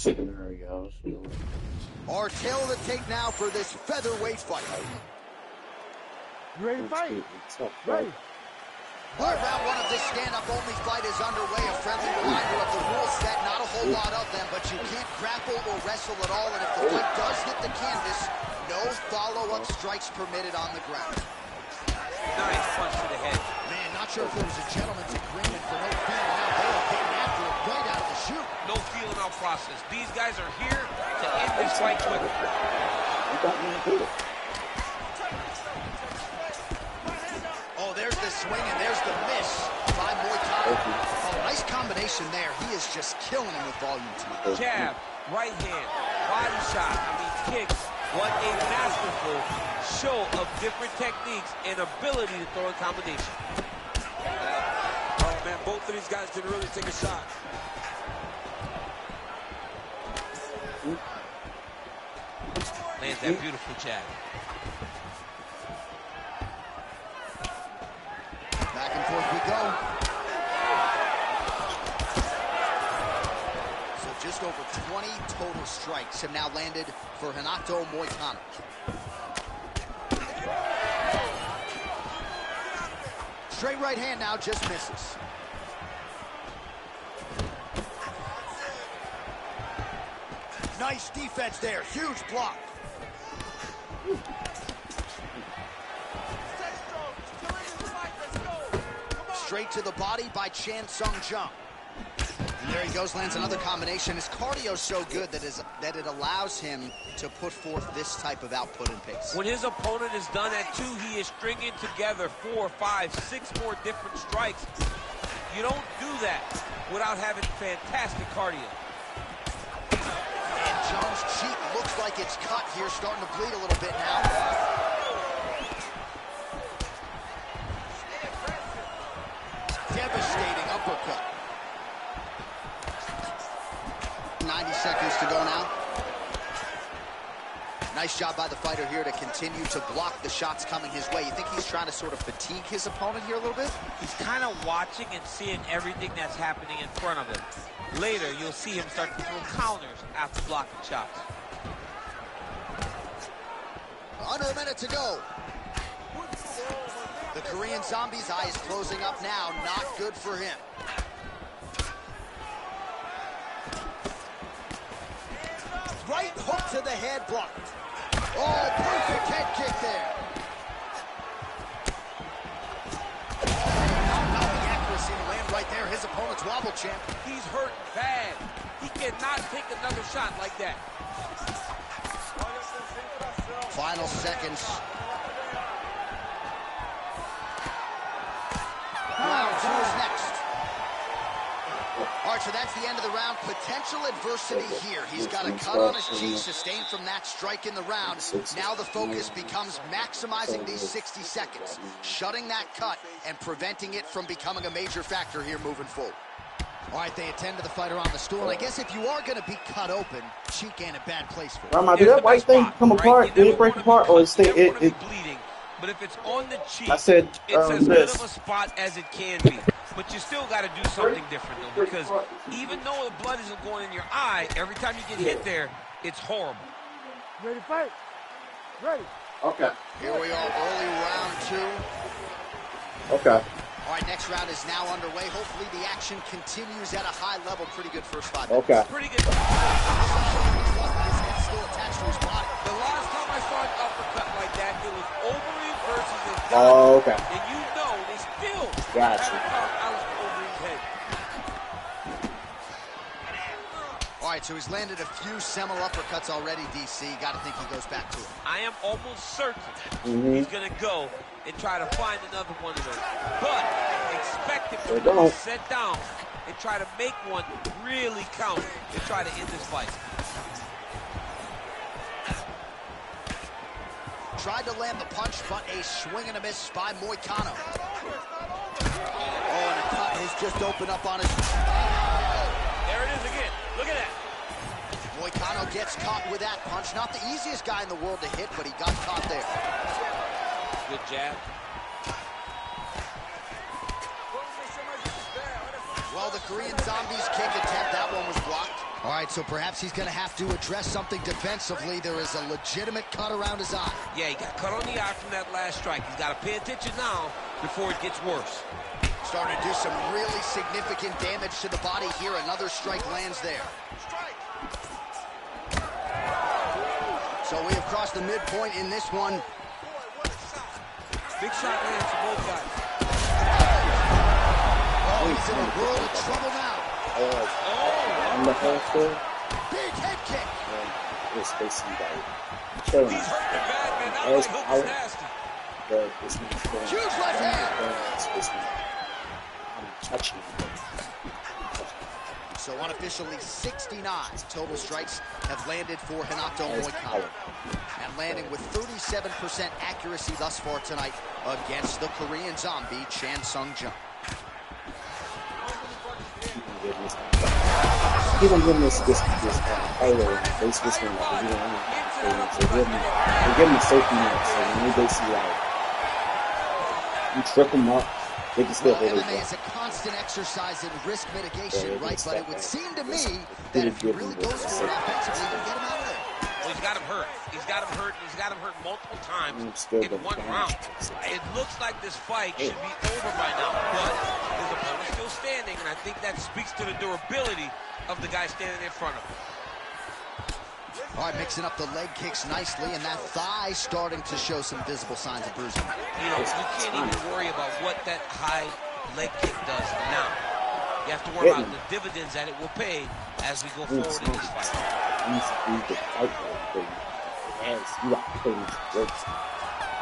There he goes. Our tail of the tape now for this featherweight fight. You ready to fight? Ready. All right, round one of this stand-up-only fight is underway. A friendly reminder of the rule set. Not a whole lot of them, but you can't grapple or wrestle at all. And if the fight does hit the canvas, no follow-up strikes permitted on the ground. Nice punch to the head. Man, not sure if there was a gentleman's agreement for no feeling out. They are getting after it right out of the chute. No feeling out process. These guys are here to end this fight quickly. Oh, there's the swing and there's the miss by Muay Thai. Oh, nice combination there. He is just killing him with volume tonight. Jab, right hand, body shot, kicks. What a masterful show of different techniques and ability to throw in combination. Oh, man, both of these guys can really take a shot. Lands that beautiful jab. Back and forth we go. So just over 20 total strikes have now landed for Renato Moicano. Straight right hand now just misses. Nice defense there. Huge block. Straight to the body by Chan Sung Jung. And there he goes, lands another combination. His cardio's so good that it allows him to put forth this type of output and pace. When his opponent is done at 2, he is stringing together 4, 5, 6 more different strikes. You don't do that without having fantastic cardio. And Jung's cheek looks like it's cut here, starting to bleed a little bit now. Devastating uppercut. 90 seconds to go now. Nice job by the fighter here to continue to block the shots coming his way. You think he's trying to sort of fatigue his opponent here a little bit? He's kind of watching and seeing everything that's happening in front of him. Later, you'll see him start to throw counters after blocking shots. Under a minute to go. The Korean Zombie's eye is closing up now. Not good for him. Right hook to the head, blocked. Oh, perfect head kick there. Not the accuracy to land right there. His opponent's wobble champ. He's hurt bad. He cannot take another shot like that. Final seconds. Round 2 is next. All right, so that's the end of the round. Potential adversity here. He's got a cut on his cheek sustained from that strike in the round. Now the focus becomes maximizing these 60 seconds, shutting that cut and preventing it from becoming a major factor here moving forward. All right, they attend to the fighter on the stool. And I guess if you are going to be cut open, cheek ain't a bad place for it. Did that white thing come apart? Did it break apart, or is it bleeding? But if it's on the cheek, I said, it's as good of a spot as it can be. But you still got to do something different, though, because even though the blood isn't going in your eye, every time you get hit there, it's horrible. Ready to fight? Ready. Okay. Here we are, early round 2. Okay. All right, next round is now underway. Hopefully the action continues at a high level. Pretty good first 5 minutes. Okay. Pretty good. His head's still attached to his body. The last time I saw an uppercut like that, it was Overeem versus his dad. Oh, okay. And you know they still Gotcha. haven't carved out Overeem's head. All right, so he's landed a few seminal uppercuts already, DC. Got to think he goes back to it. I am almost certain he's going to go and try to find another one of those. But expect him to really sit down and try to make one really count and try to end this fight. Tried to land the punch, but a swing and a miss by Moicano. Oh, and a cut has just opened up on his... There it is again. Look at that. Moicano gets caught with that punch. Not the easiest guy in the world to hit, but he got caught there. Good jab. Korean Zombie's kick attempt. That one was blocked. All right, so perhaps he's going to have to address something defensively. There is a legitimate cut around his eye. Yeah, he got cut on the eye from that last strike. He's got to pay attention now before it gets worse. Starting to do some really significant damage to the body here. Another strike lands there. So we have crossed the midpoint in this one. Big shot lands for both guys. Oh, he's in a world of trouble now. On the whole floor, Big head kick. it's basically like killing He's us. hurting bad, man. That As right hook out, is nasty. but it's not going. Huge left hand. It's not. I'm touching it. So unofficially 69 total strikes have landed for Renato Moicano. And landing with 37% accuracy thus far tonight against the Korean Zombie, Chan Sung Jung. He's gonna give him this payload. Basically, this one, like, they give him a safety net, so when they basically, like, you trip them up, they can still hold it MMA down. is a constant exercise in risk mitigation, right? But it would seem to me that if he really goes for it offensively, you get him out of there. Well, he's got him hurt. He's got him hurt. He's got him hurt multiple times in one round. It looks like this fight should be over by now, but his opponent's still standing, and I think that speaks to the durability of the guy standing in front of him. All right, mixing up the leg kicks nicely, and that thigh starting to show some visible signs of bruising. You know, you can't even worry about what that high leg kick does now. You have to worry about the dividends that it will pay as we go forward in this fight.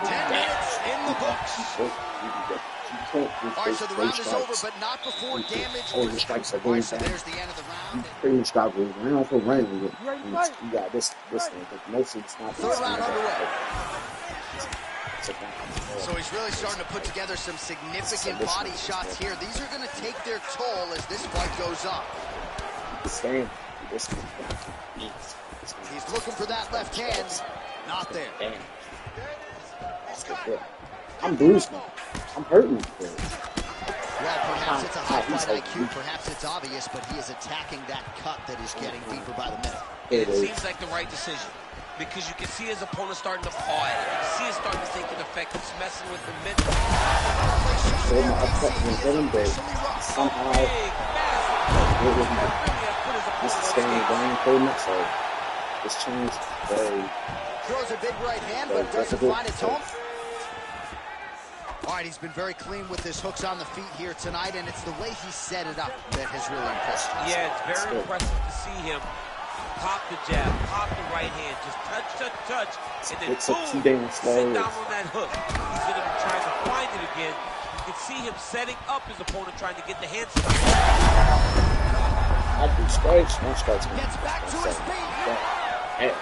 10 minutes in the books. All right, so the round is over, but not before damage or destruction. All right, so there's the end of the round. Pretty much got round for round. You got this thing, but most of it's not. Third round underway. So he's really starting to put together some significant body shots here. These are going to take their toll as this fight goes on. He's looking for that left hand. Not there. I'm bruised now. I'm hurting. Well, perhaps it's a high fight IQ. Perhaps it's obvious, but he is attacking that cut that is getting deeper by the minute. It seems like the right decision, because you can see his opponent starting to paw at it. You can see it starting to take an effect. It's messing with the mental. Somehow, this is staying down pretty much, so this changed very. Throws a big right hand, but doesn't find its home. All right, he's been very clean with his hooks on the feet here tonight, and it's the way he set it up that has really impressed me. Yeah, it's very impressive to see him pop the jab, pop the right hand, just touch, and then boom, sit down on that hook. He's going to be trying to find it again. You can see him setting up his opponent, trying to get the hands. I do strikes, one strikes. Gets back to his feet. Hey.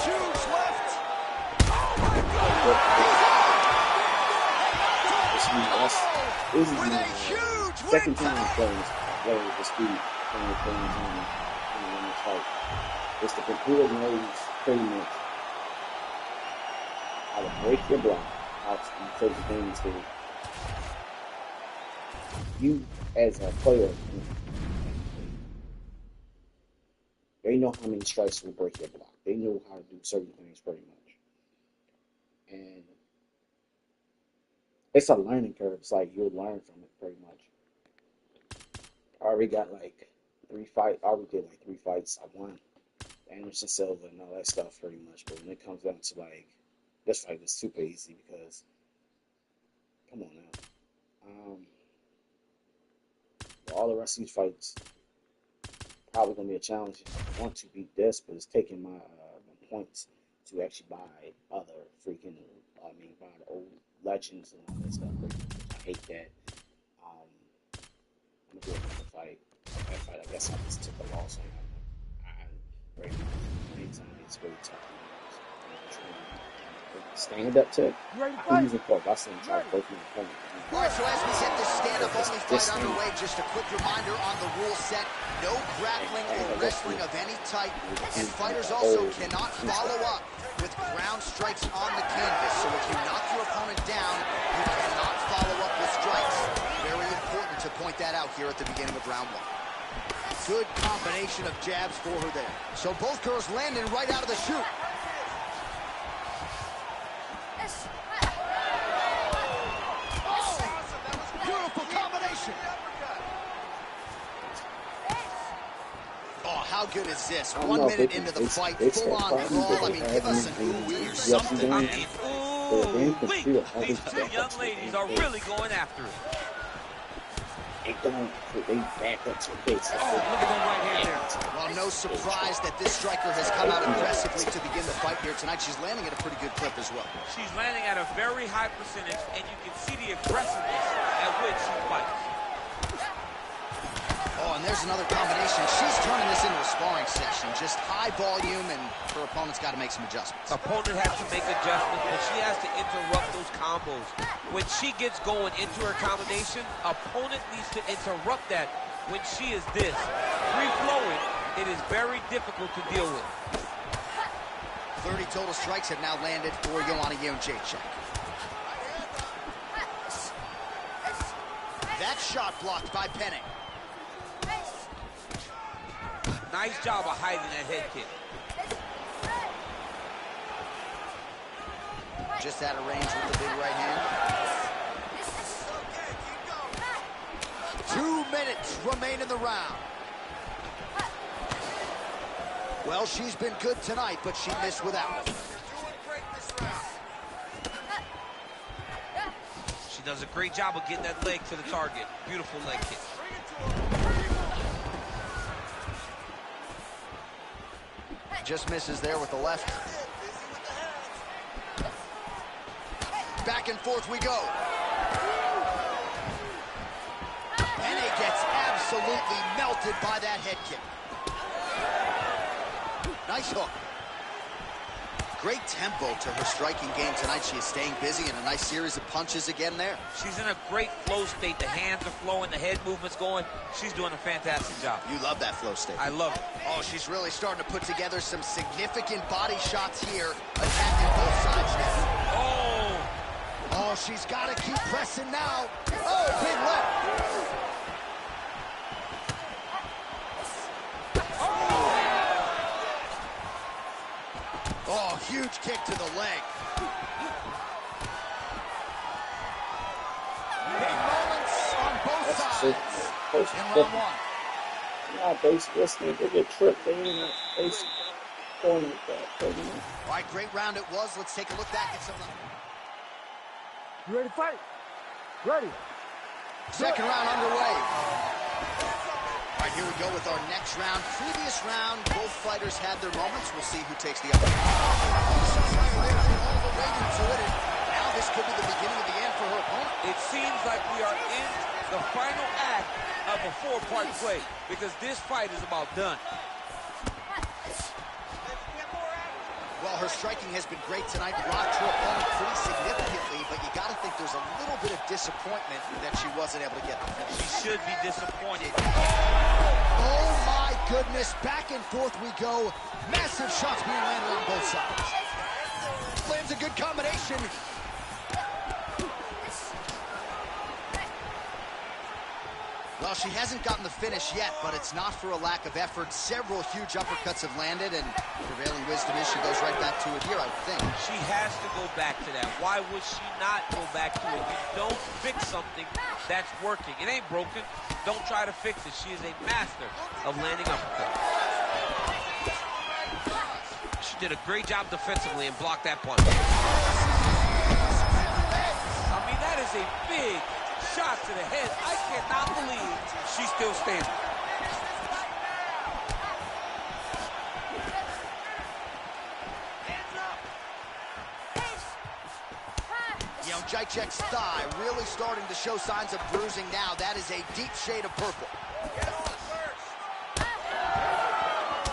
Huge left. This is With a huge second win. time playing the speed playing in the fight. It's the computer knows pretty much how to break your block, how to take the things to you as a player. They know how many strikes will break your block. They know how to do certain things pretty much. And it's a learning curve. It's like you'll learn from it pretty much. I already got like 3 fights. I already did like 3 fights. I won Anderson Silva and all that stuff pretty much. But when it comes down to like this fight, is super easy because come on now. All the rest of these fights probably gonna be a challenge. I want to beat this, but it's taking my points to actually buy other freaking. Buy the old legends and all that stuff. I hate that. I'm gonna do another fight. That fight, I guess I just took a loss on that. Right now, it's really tough. Stand up to I'm using pork. I see him try to break my opponent. All right, so as we get this stand-up only fight underway, just a quick reminder on the rule set: no grappling or wrestling of any type, and fighters also cannot follow up with ground strikes on the canvas. So if you knock your opponent down, you cannot follow up with strikes. to point that out here at the beginning of round one. Good combination of jabs for her there. So both girls landing right out of the chute. Oh, beautiful combination. Oh, how good is this? 1 minute into the fight, full-on brawl. I mean, give us an ooh-wee or something. I mean, ooh-wee. These two young ladies are really going after it. They back up to the face. Oh, look at that right hand there. Well, no surprise that this striker has come out aggressively to begin the fight here tonight. She's landing at a pretty good clip as well. She's landing at a very high percentage, and you can see the aggressiveness at which she fights. Oh, and there's another combination. She's turning this into a sparring session. Just high volume, and her opponent's got to make some adjustments. Opponent has to make adjustments, but she has to interrupt those combos. When she gets going into her combination, opponent needs to interrupt that when she is this. Free-flowing, it is very difficult to deal with. 30 total strikes have now landed for Joanna Jędrzejczyk. That shot blocked by Penning. Nice job of hiding that head kick. Just out of range with the big right hand. 2 minutes remain in the round. Well, she's been good tonight, but she missed without one. She does a great job of getting that leg to the target. Beautiful leg kick. Just misses there with the left. Back and forth we go. Penning gets absolutely melted by that head kick. Nice hook. Great tempo to her striking game tonight. She is staying busy, and a nice series of punches again there. She's in a great flow state. The hands are flowing, the head movement's going. She's doing a fantastic job. You love that flow state. I love it. Oh, she's really starting to put together some significant body shots here, attacking both sides now. Oh, she's got to keep pressing now. Oh, big left. Oh, huge kick to the leg. Big moments on both sides in round one. Yeah, basically, they get tripped. They going with that. All right, great round it was. Let's take a look back at some of them. You ready to fight? Ready. Second round underway. All right, here we go with our next round. Previous round, both fighters had their moments. We'll see who takes the upper. All the way into it, and now this could be the beginning of the end for her opponent. It seems like we are in the final act of a four-part play because this fight is about done. Well, her striking has been great tonight. Rocked her opponent pretty significantly, but you got to think there's a little bit of disappointment that she wasn't able to get the finish. She should be disappointed. Oh, my goodness. Back and forth we go. Massive shots being landed on both sides. Lands a good combination. Well, she hasn't gotten the finish yet, but it's not for a lack of effort. Several huge uppercuts have landed, and prevailing wisdom is she goes right back to it here, I would think. She has to go back to that. Why would she not go back to it? You don't fix something that's working. It ain't broken. Don't try to fix it. She is a master of landing uppercuts. She did a great job defensively and blocked that punch. I mean, that is a big shot to the head. I cannot believe she's still standing. Jędrzejczyk's thigh really starting to show signs of bruising now. That is a deep shade of purple.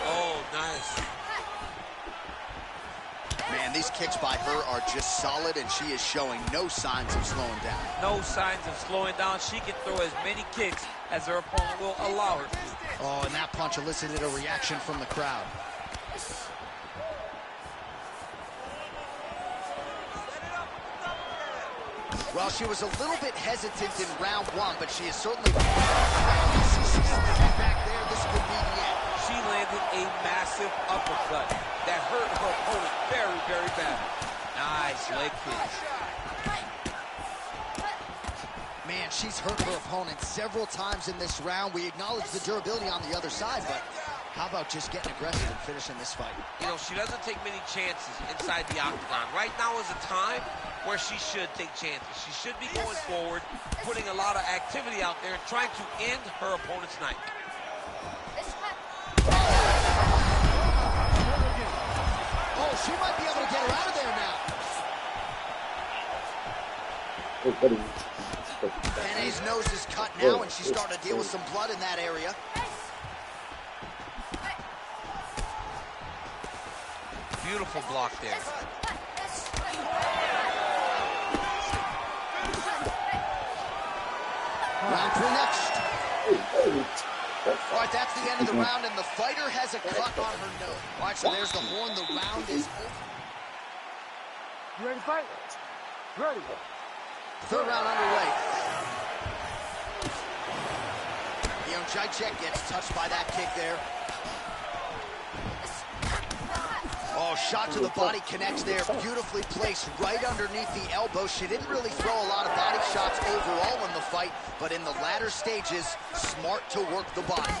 Oh, nice. Man, these kicks by her are just solid, and she is showing no signs of slowing down. No signs of slowing down. She can throw as many kicks as her opponent will allow her to. Oh, and that punch elicited a reaction from the crowd. Well, she was a little bit hesitant in round one, but she is certainly back there. This could be the end. She landed a massive uppercut that hurt her opponent very, very bad. Nice leg kicks. Man, she's hurt her opponent several times in this round. We acknowledge the durability on the other side, but how about just getting aggressive and finishing this fight? You know, she doesn't take many chances inside the octagon. Right now is a time where she should take chances. She should be going forward, putting a lot of activity out there, and trying to end her opponent's night. Oh, she might be able to get her out of there now. Pene's nose is cut now, and she's starting to deal with some blood in that area. Beautiful block there. Round 3 next. All right, that's the end of the round, and the fighter has a cut on her nose. All right, so there's the horn. The round is over. You ready to fight? Ready. Third round underway. Jacek gets touched by that kick there. Oh, shot to the body connects there. Beautifully placed right underneath the elbow. She didn't really throw a lot of body shots overall in the fight, but in the latter stages, smart to work the body.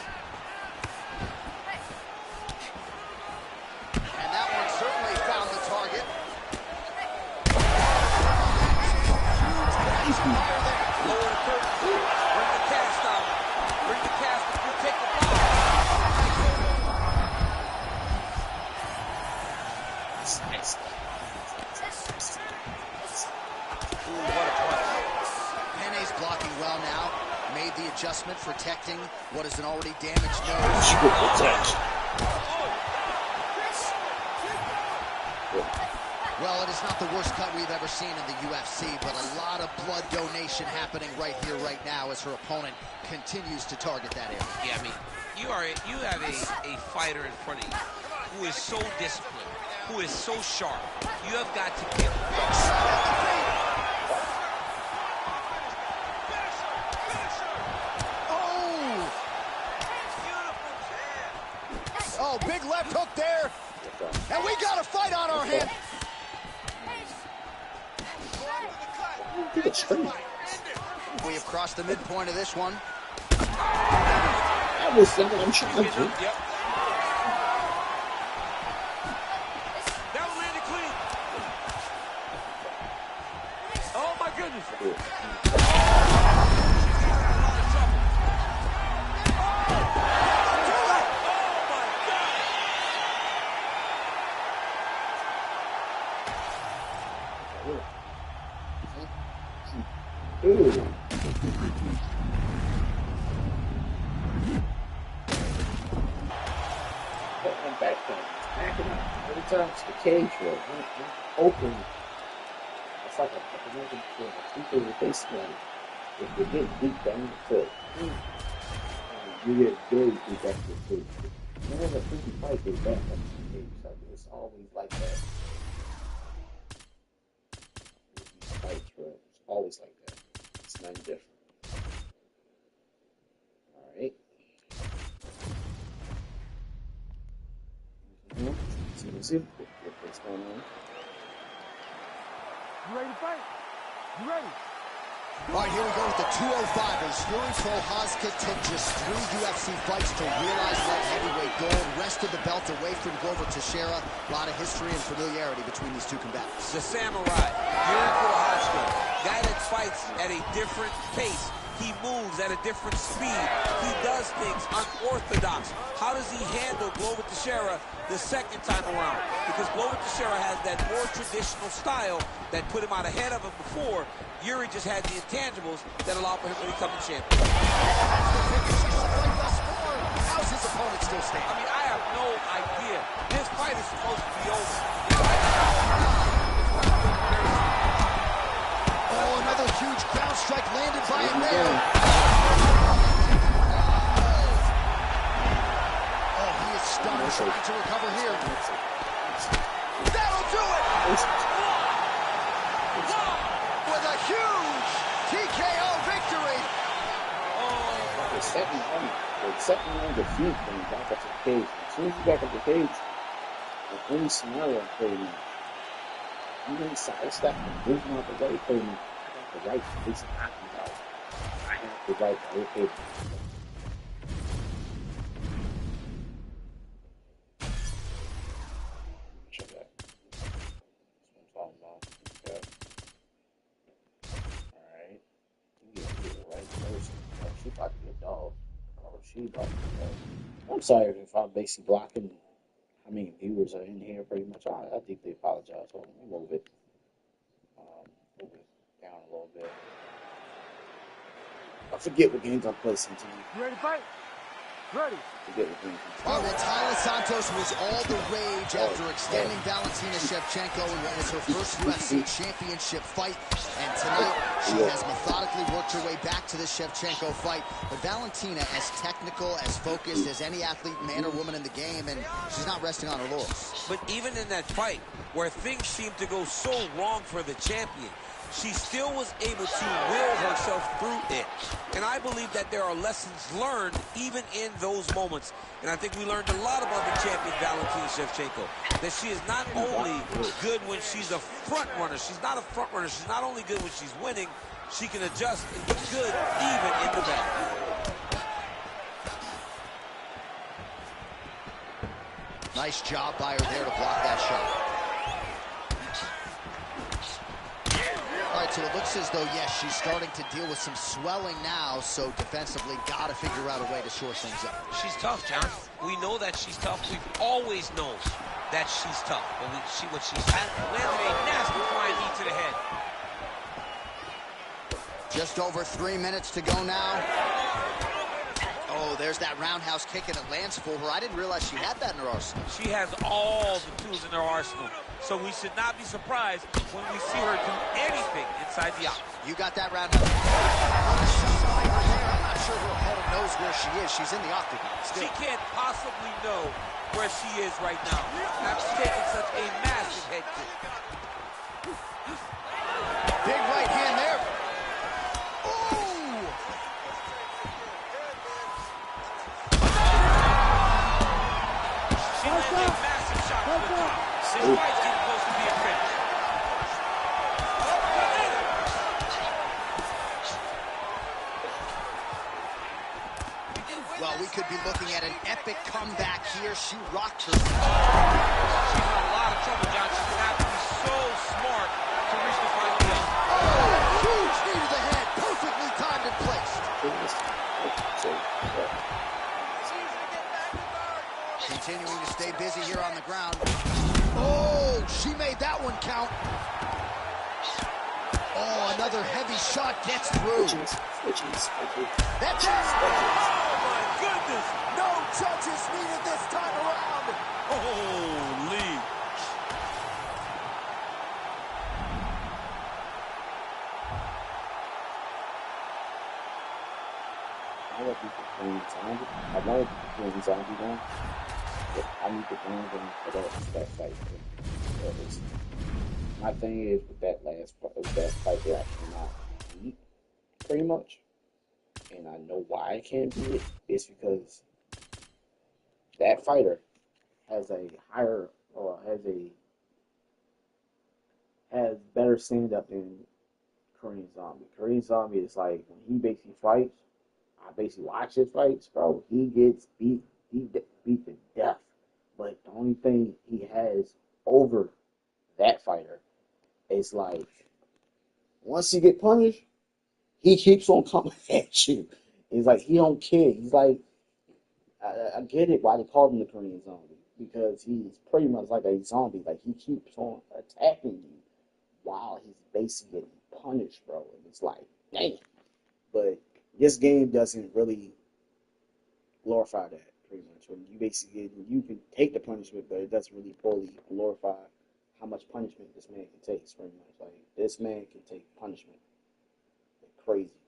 And that one certainly found the target. Lower the curtain. Bring the cast out. Bring the cast if you take the ball. Ooh, what a punch. Pene's blocking well now. Made the adjustment, protecting what is an already damaged nose. Well, it is not the worst cut we've ever seen in the UFC, but a lot of blood donation happening right here, right now, as her opponent continues to target that area. Yeah, I mean, you have a fighter in front of you who is so disciplined, who is so sharp. You have got to get Oh, big left hook there. And we got a fight on our hands. We have crossed the midpoint of this one. That was something I'm trying to. Yep. That one landed clean. Oh my goodness. Ooh. And back up. Every time it's the cage roll, open. It's like a people with baseball. If you get deep down the foot, you get very deep back to the foot. Whenever a freaking fight goes back up to the cage, like it's always like that. These fights, bro, it's always like that. It's nothing different. Alright. See what's going on. You ready to fight? You ready? All right, here we go with the 205ers. Yuri Prochazka took just 3 UFC fights to realize light heavyweight gold, wrested the belt away from Glover Teixeira. A lot of history and familiarity between these two combatants. The samurai, Yuri Prochazka, guy that fights at a different pace. He moves at a different speed. He does things unorthodox. How does he handle Glover Teixeira the second time around? Because Glover Teixeira has that more traditional style that put him out ahead of him before. Yuri just had the intangibles that allowed for him to become the champion. How's his opponent still standing? I mean, I have no idea. This fight is supposed to be over. Oh, another huge ground strike landed by him there. Oh, he is stunned, trying to recover here. That'll do it! With a huge the second round defeat, then back up to the cage. As soon as you back up the cage, in any scenario, pretty much, you can sidestep and move him out the way, pretty much. I got the right to face him out. I have the right to okay. Check that. That's what I'm talking about. Okay. Alright. You get the right person. Oh, she about to be a dog. Oh, she about to be a dog. I'm sorry if I'm basically blocking how many viewers are in here pretty much. I deeply apologize. Hold on, let me move it down a little bit. I forget what games I play sometimes. You ready to fight? Ready. Forget what games I play. All right, well, Tyler Santos was all the rage after extending Valentina Shevchenko in what was her first UFC championship fight. And tonight, she has methodically worked her way back to this Shevchenko fight. But Valentina, as technical, as focused as any athlete, man or woman in the game, and she's not resting on her laurels. But even in that fight, where things seemed to go so wrong for the champion, she still was able to will herself through it. And I believe that there are lessons learned even in those moments. And I think we learned a lot about the champion, Valentina Shevchenko. That she is not only good when she's a front runner. She's not a front runner. She's not only good when she's winning. She can adjust and be good even in the back. Nice job by her there to block that shot. All right, so it looks as though, yes, she's starting to deal with some swelling now, so defensively got to figure out a way to shore things up. She's tough, John. We know that she's tough. We've always known that she's tough. But when she's landed a nasty flying knee to the head. Just over 3 minutes to go now. Oh, there's that roundhouse kick, and it lands for her. I didn't realize she had that in her arsenal. She has all the tools in her arsenal. So we should not be surprised when we see her do anything inside the octagon. You got that roundhouse. I'm not sure her opponent knows where she is. She's in the octagon still. She can't possibly know where she is right now after taking such a massive head kick. Big right hand there. She landed a massive shot to the top. This fight's getting close to being finished. Well, we could be looking at an epic comeback here. She rocked her. She's in a lot of trouble, John. She's going to have to be so smart to reach the final yell. Oh, huge knee to the head. Perfectly timed and placed. Continuing to stay busy here on the ground. Oh, she made that one count. Oh, another heavy shot gets through. That's it. Oh, my goodness. No judges needed this time around. Holy. I want to be playing zombie. I wanted to be playing zombie now, but I need to bring them for that fight. Because my thing is with that fight, they're actually not beat pretty much, and I know why I can't beat it. It's because that fighter has a higher or has better stand up than Korean Zombie. Korean Zombie is like when he basically fights. I basically watch his fights, bro. He gets beat to death. But the only thing he has over that fighter is like once he get punished, he keeps on coming at you. It's like he don't care. He's like, I get it why they call him the Korean Zombie, because he's pretty much like a zombie. Like he keeps on attacking you while he's basically getting punished, bro. And it's like, damn. But this game doesn't really glorify that, pretty much. When you can take the punishment, but it doesn't really fully glorify how much punishment this man can take, pretty much. Like, this man can take punishment like crazy.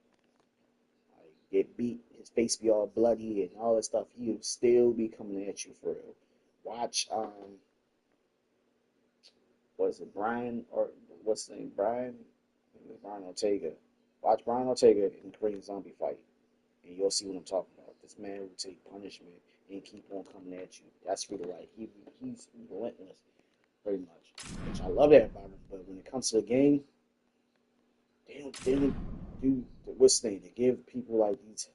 Like, get beat, his face be all bloody and all that stuff, he'll still be coming at you for real. Watch, what's his name, Brian Ortega. Watch Brian Ortega in the Korean Zombie fight. and you'll see what I'm talking about. This man will take punishment and keep on coming at you. That's really like he's relentless, pretty much. Which I love that about him. But when it comes to the game, they don't do what's the thing. They give people like these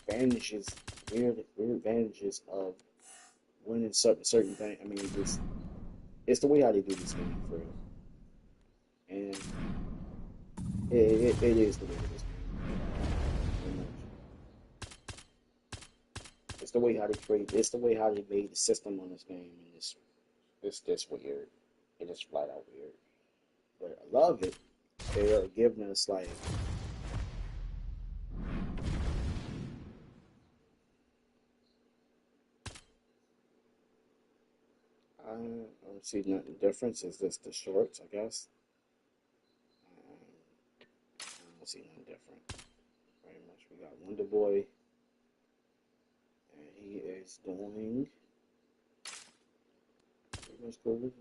advantages, weird advantages of winning certain things. I mean, it's the way how they do this game for real, and it is the way it is. It's the way how they create. It's the way how they made the system on this game, and it's just weird. It is flat out weird, but I love it. They are giving us like. I don't see nothing different. It's just the shorts, I guess. I don't see nothing different. Very much. We got Wonder Boy, and he is doing pretty much cool.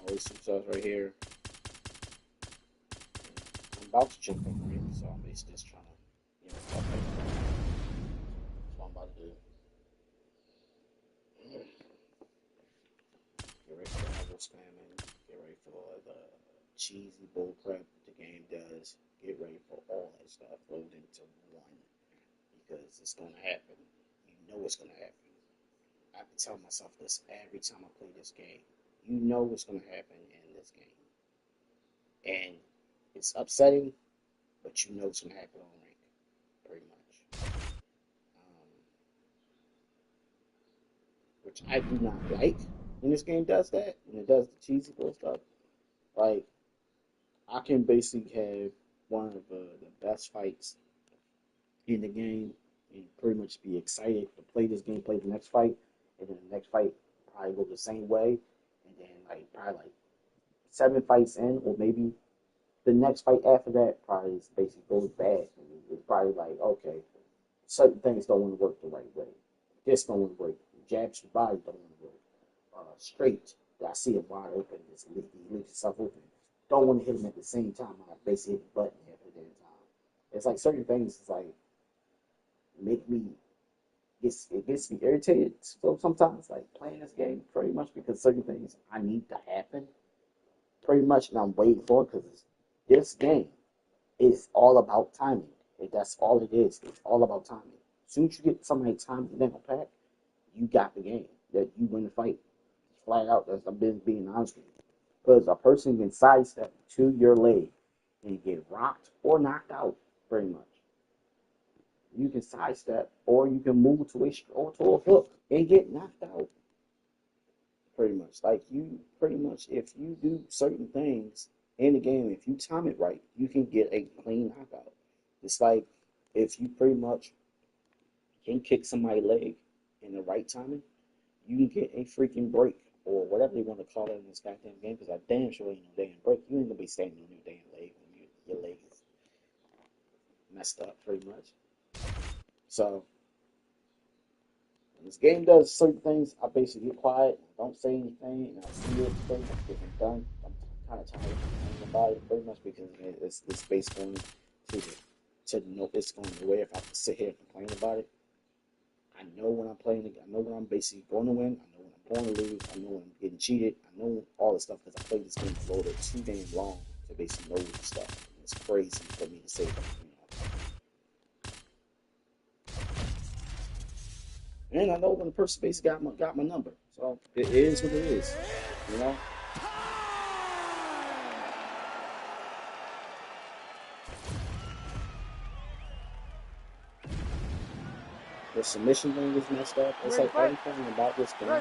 All these suits right here. I'm about to jump in ring, so I'm basically just trying to, stuff like that. That's what I'm about to do. Get ready for elbow spamming. Get ready for the cheesy bullcrap the game does. Get ready for all that stuff rolled into one. Because it's going to happen. You know it's going to happen. I've been telling myself this every time I play this game. You know what's going to happen in this game. And it's upsetting, but you know it's going to happen on rank. Pretty much. Which I do not like when this game does that. When it does the cheesy bull stuff. Like, I can basically have one of the best fights in the game and pretty much be excited to play this game, play the next fight, and then the next fight probably go the same way, and then probably 7 fights in, or maybe the next fight after that probably is basically goes bad. It's probably like, okay, certain things don't want to work the right way. This don't want to work. Jabs to body don't want to work. Straight, I see it wide open. He leaves himself open. Don't want to hit him at the same time. I basically hit the button at the damn time. It's like certain things. It's like make me. It gets me irritated. So sometimes, like playing this game, pretty much because certain things I need to happen, pretty much, and I'm waiting for it because this game is all about timing. That's all it is. It's all about timing. As soon as you get somebody time in the pack, you got the game. That you win the fight. Flat out. That's I'm being honest with you. Because a person can sidestep to your leg and get rocked or knocked out, pretty much. You can sidestep or you can move to a hook and get knocked out. Pretty much. Like you pretty much if you do certain things in the game, if you time it right, you can get a clean knockout. It's like if you pretty much can kick somebody's leg in the right timing, you can get a freaking break or whatever they want to call it in this goddamn game, because I damn sure ain't no damn break. You ain't gonna be standing on your damn leg when your leg is messed up, pretty much. So when this game does certain things, I basically get quiet, don't say anything, and I see it pretty much because I'm done. I'm kind of tired of complaining about it pretty much because it's based on to know it's going away if I have to sit here and complain about it. I know when I'm playing it. I know when I'm basically going to win. I know when I'm going to lose. I know when I'm getting cheated. I know all this stuff because I played this game for too damn long to basically know this stuff. It's crazy for me to say that, And I know when the person basically got my number. So it is what it is, The submission thing is messed up. It's like everything about this game. All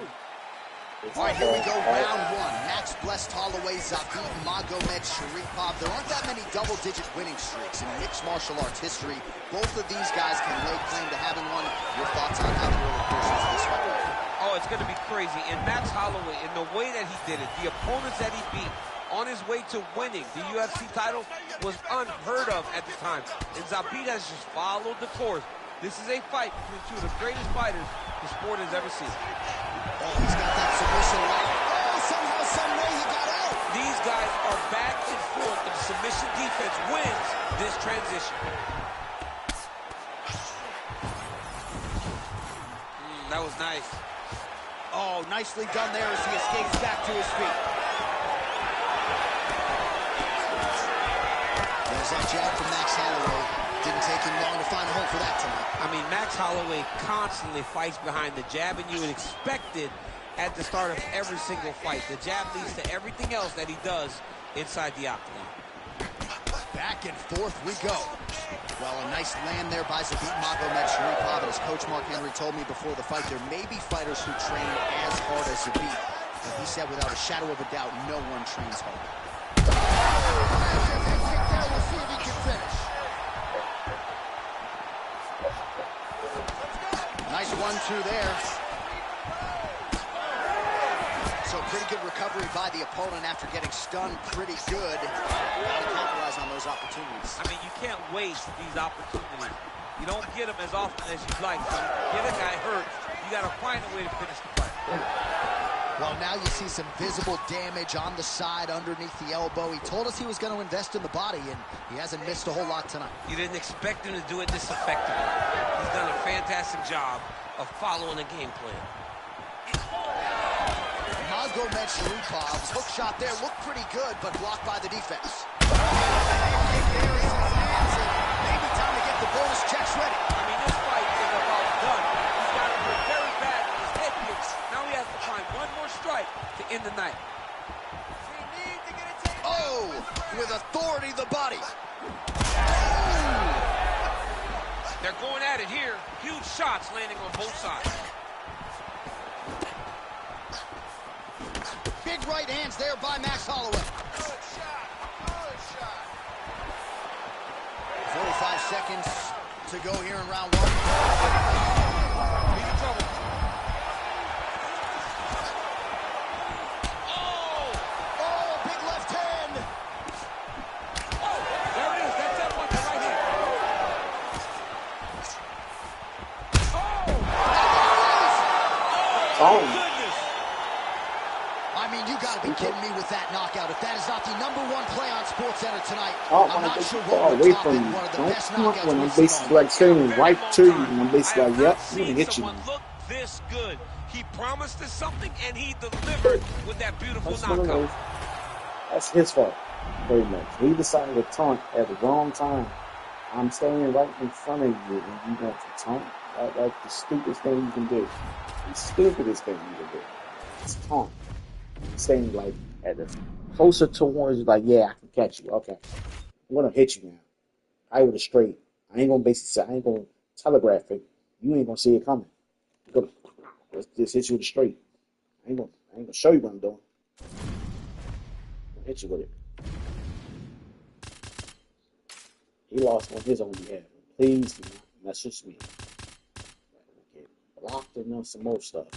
right, here we go, round 1. Max Blessed Holloway, Zabit Magomed Sharipov. There aren't that many double-digit winning streaks in mixed martial arts history. Both of these guys can lay claim to having one. Your thoughts on how the early portions of this fight? Oh, it's going to be crazy. And Max Holloway, in the way that he did it, the opponents that he beat on his way to winning the UFC title was unheard of at the time. And Zabit has just followed the course. This is a fight between two of the greatest fighters the sport has ever seen. Oh, he's got that submission lock. Oh, somehow some way he got out. These guys are back and forth, and submission defense wins this transition. That was nice. Oh, nicely done there as he escapes back to his feet. There's that jab from Max Holloway. Didn't take him long to find a home for that tonight. I mean, Max Holloway constantly fights behind the jab, and you would expect it at the start of every single fight. The jab leads to everything else that he does inside the octagon. Back and forth we go. Well, a nice land there by Zabit Magomedsharipov, and as Coach Mark Henry told me before the fight, there may be fighters who train as hard as Zabit, but he said without a shadow of a doubt, no one trains harder. We'll see if he can finish. Nice 1-2 there. So pretty good recovery by the opponent after getting stunned pretty good. Gotta capitalize on those opportunities. I mean, you can't waste these opportunities. You don't get them as often as you'd like. So you get a guy hurt, you got to find a way to finish the fight. Well, now you see some visible damage on the side underneath the elbow. He told us he was going to invest in the body, and he hasn't missed a whole lot tonight. You didn't expect him to do it this effectively. He's done a fantastic job of following the game plan. Magomedsharripov's hook shot there looked pretty good, but blocked by the defense. Maybe time to get the bonus checks ready. I mean, this fight is about done. He's got it hurt very bad with his head kicks. Now he has to find one more strike to end the night. Oh, with authority, the body. They're going at it here. Huge shots landing on both sides. Big right hands there by Max Holloway. Good shot. Good shot. 45 seconds to go here in round one. He's in trouble. Oh, big left hand. Oh, there it is. That's that one, the right hand. Oh, Goodness. I mean, you gotta be kidding me with that knockout. If that is not the #1 play on SportsCenter tonight, oh, I'm not sure far what away we're from talking. you. One of the Don't best come up knockouts when I'm we've seen basically all like turning right to you, and I'm basically like, yep, I'm gonna hit you. Someone look this good. He promised us something, and he delivered with that beautiful That's one of knockout. those. That's his fault, pretty much. He decided to taunt at the wrong time. I'm standing right in front of you, and you want to taunt? That's the stupidest thing you can do. The stupidest thing you can do. It's taunt. Standing like at the closer towards you, like, yeah, I can catch you. Okay, I'm gonna hit you now. I with a straight. I ain't gonna basically. I ain't gonna telegraph it. You ain't gonna see it coming. I'm gonna just hit you with a straight. I ain't gonna show you what I'm doing. I'm gonna hit you with it. He lost on his own behalf. Please do not message me. Get blocked and then some more stuff.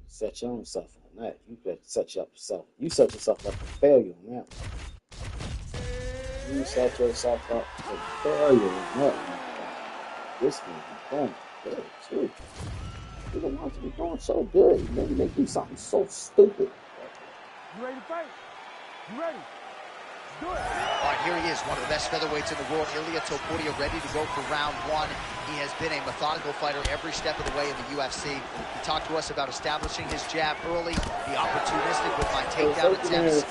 Set your own self on that. You better set yourself. You set yourself up for failure on that. You set yourself up for failure on that. This one be going good too. You don't want to be going so good. Then you make me something so stupid. You ready to fight? You ready? Do it. All right, here he is, one of the best featherweights in the world, Ilia Topuria, ready to go for round one. He has been a methodical fighter every step of the way in the UFC. He talked to us about establishing his jab early, be opportunistic with my takedown attempts.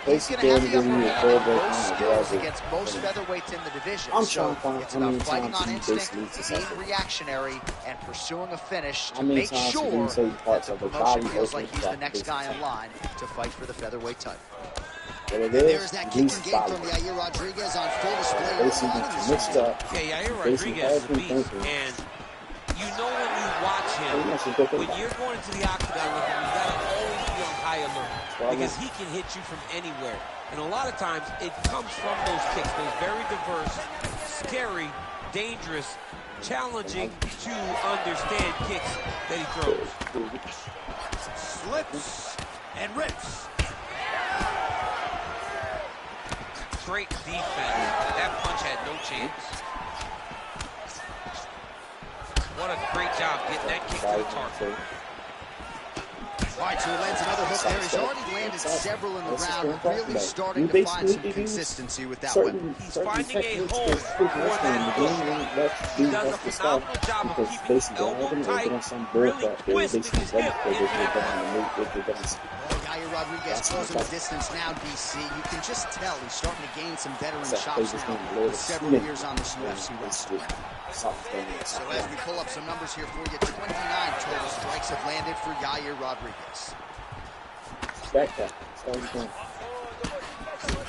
He's going to have the upper hand in most skills against most featherweights in the division. So it's about fighting on instinct, being reactionary, and pursuing a finish to make sure that the promotion feels like he's the next guy in line to fight for the featherweight title. And there's that kicking game from Yair Rodriguez on full display. Yeah, Yair Rodriguez is a beast, and you know when you watch him, when you're going into the octagon with him, you gotta always be on high alert because he can hit you from anywhere. And a lot of times it comes from those kicks, those very diverse, scary, dangerous, challenging to understand kicks that he throws. Slips and rips. Great defense. That punch had no chance. What a great job getting that kick to the target. All right, so he lands another hook there. He's already landed several in the round, really starting to find some consistency with that weapon. He's finding a home for that hook. He does a phenomenal job of keeping his elbow tight, really twisting his hip into that punch. Yair Rodriguez closing the distance now, DC. You can just tell he's starting to gain some veteran chops now with several years on this UFC roster. So as we pull up some numbers here for you, 29 total strikes have landed for Yair Rodriguez.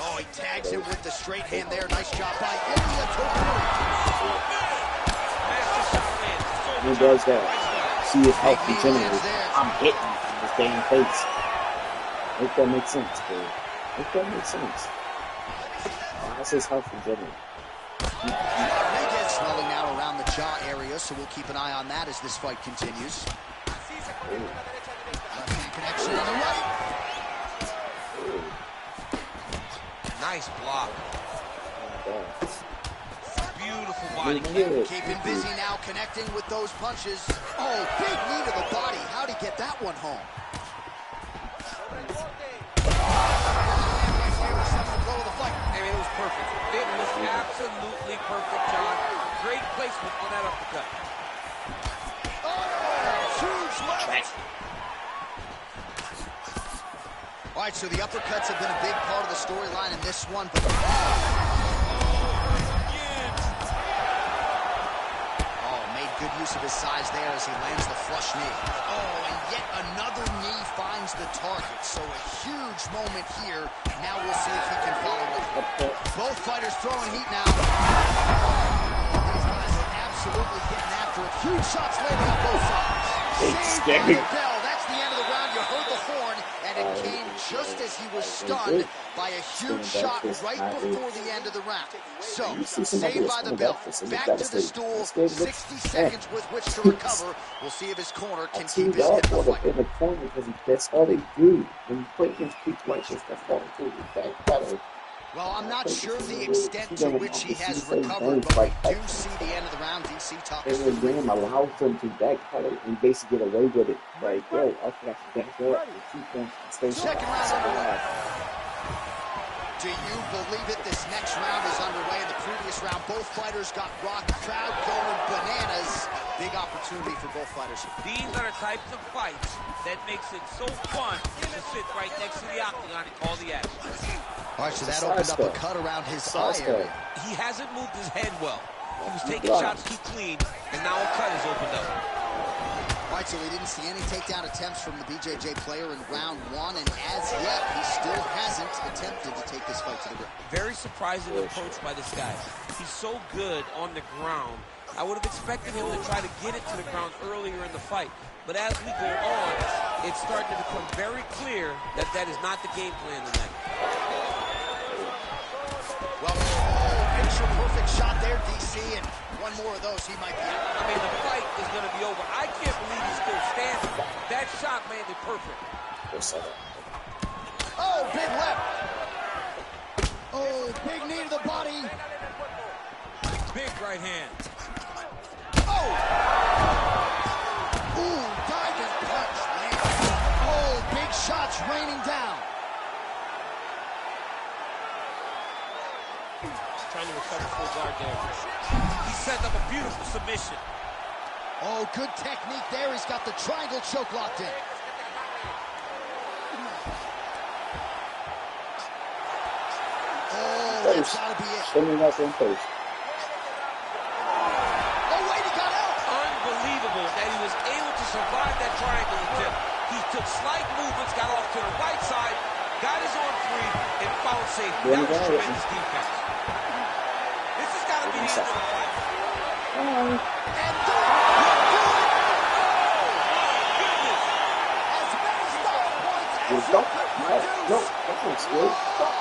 Oh, he tags him with the straight hand there. Nice job by Ilya Topuria. He does that. See his health regenerate. I'm hitting in this damn face. Make that make sense, dude. Make that make sense. That's his health regenerate. Rodriguez swelling now around the jaw area, so we'll keep an eye on that as this fight continues. Connection on the right. Nice block. Beautiful body kick. Keeping busy now, connecting with those punches. Oh, big knee to the body. How'd he get that one home? It was perfect. It was absolutely perfect, John. Great placement on that uppercut. Huge left. All right, so the uppercuts have been a big part of the storyline in this one. But made good use of his size there as he lands the flush knee. Oh, and yet another knee finds the target. So a huge moment here. Now we'll see if he can follow it. Both fighters throwing heat now. These guys are absolutely getting after it. Huge shots landing on both sides. Saved by the bell. That's the end of the round. You heard the horn, and it came just as he was stunned by a huge shot right before the end of the round. So, saved by the bell. Back to the stool. 60 seconds with which to recover. We'll see if his corner can keep his hit the fight. In the corner because that's all they do. When you play against people like this, that's all they do. Well, I'm not sure the extent to which he has recovered, but we do see the end of the round. DC talking. And then allows him to backpedal and basically get away with it. Like, yo, I forgot to back up and keep them stay. Second round underway. Do you believe it? This next round is underway. In the previous round, both fighters got rocked. Crowd going bananas. Big opportunity for both fighters. These are the types of fights that makes it so fun to sit right next to the octagon and call the action. All right, so that opened up a cut around his eye area. He hasn't moved his head well. He was taking shots too clean, and now a cut has opened up. All right, so we didn't see any takedown attempts from the BJJ player in round one, and as yet, he still hasn't attempted to take this fight to the ground. Very surprising approach by this guy. He's so good on the ground. I would have expected him to try to get it to the ground earlier in the fight. But as we go on, it's starting to become very clear that that is not the game plan tonight. Well, picture-perfect shot there, DC, and one more of those, he might be out. I mean, the fight is going to be over. I can't believe he's still standing. That shot landed perfect. Oh, big left. Oh, big knee to the body. Big right hand. Oh! Ooh, diving punch, man. Oh, big shots raining down. Trying to recover full guard there. He set up a beautiful submission. Oh, good technique there. He's got the triangle choke locked in. Oh, that's gotta be it. Show me that in first. Oh, wait, he got out. Unbelievable that he was able to survive that triangle attempt. He took slight movements, got off to the right side, got his arm free, and fouled safe. That was tremendous defense. This has got to be the end of the fight. And do it! Don't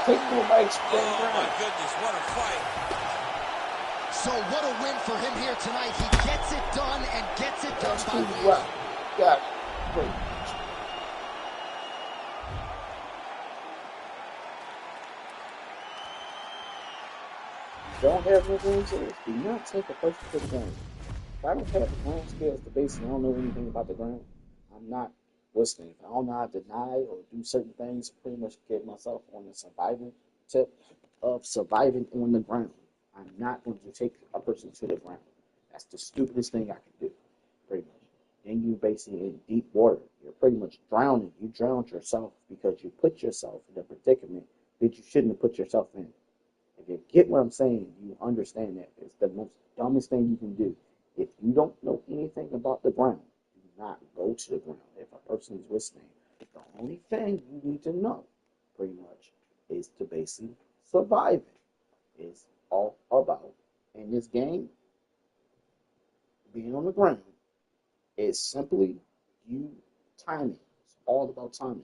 take nobody's spring Oh my goodness, what a fight. So what a win for him here tonight. He gets it done and gets it done by well. God. Don't have no game serious. Do not take a person to the game. if I don't have the ground skills to basically I don't know anything about the ground, I'm not listening. If I don't know how to deny or do certain things, pretty much get myself on the survival tip of surviving on the ground. I'm not going to take a person to the ground. That's the stupidest thing I can do, pretty much. Then you basically in deep water. You're pretty much drowning. You drowned yourself because you put yourself in a predicament that you shouldn't have put yourself in. If you get what I'm saying, you understand that it's the most dumbest thing you can do. If you don't know anything about the ground, do not go to the ground. If a person is listening, the only thing you need to know, pretty much, is to basically survive it. It's all about in this game, being on the ground is simply you timing. It's all about timing.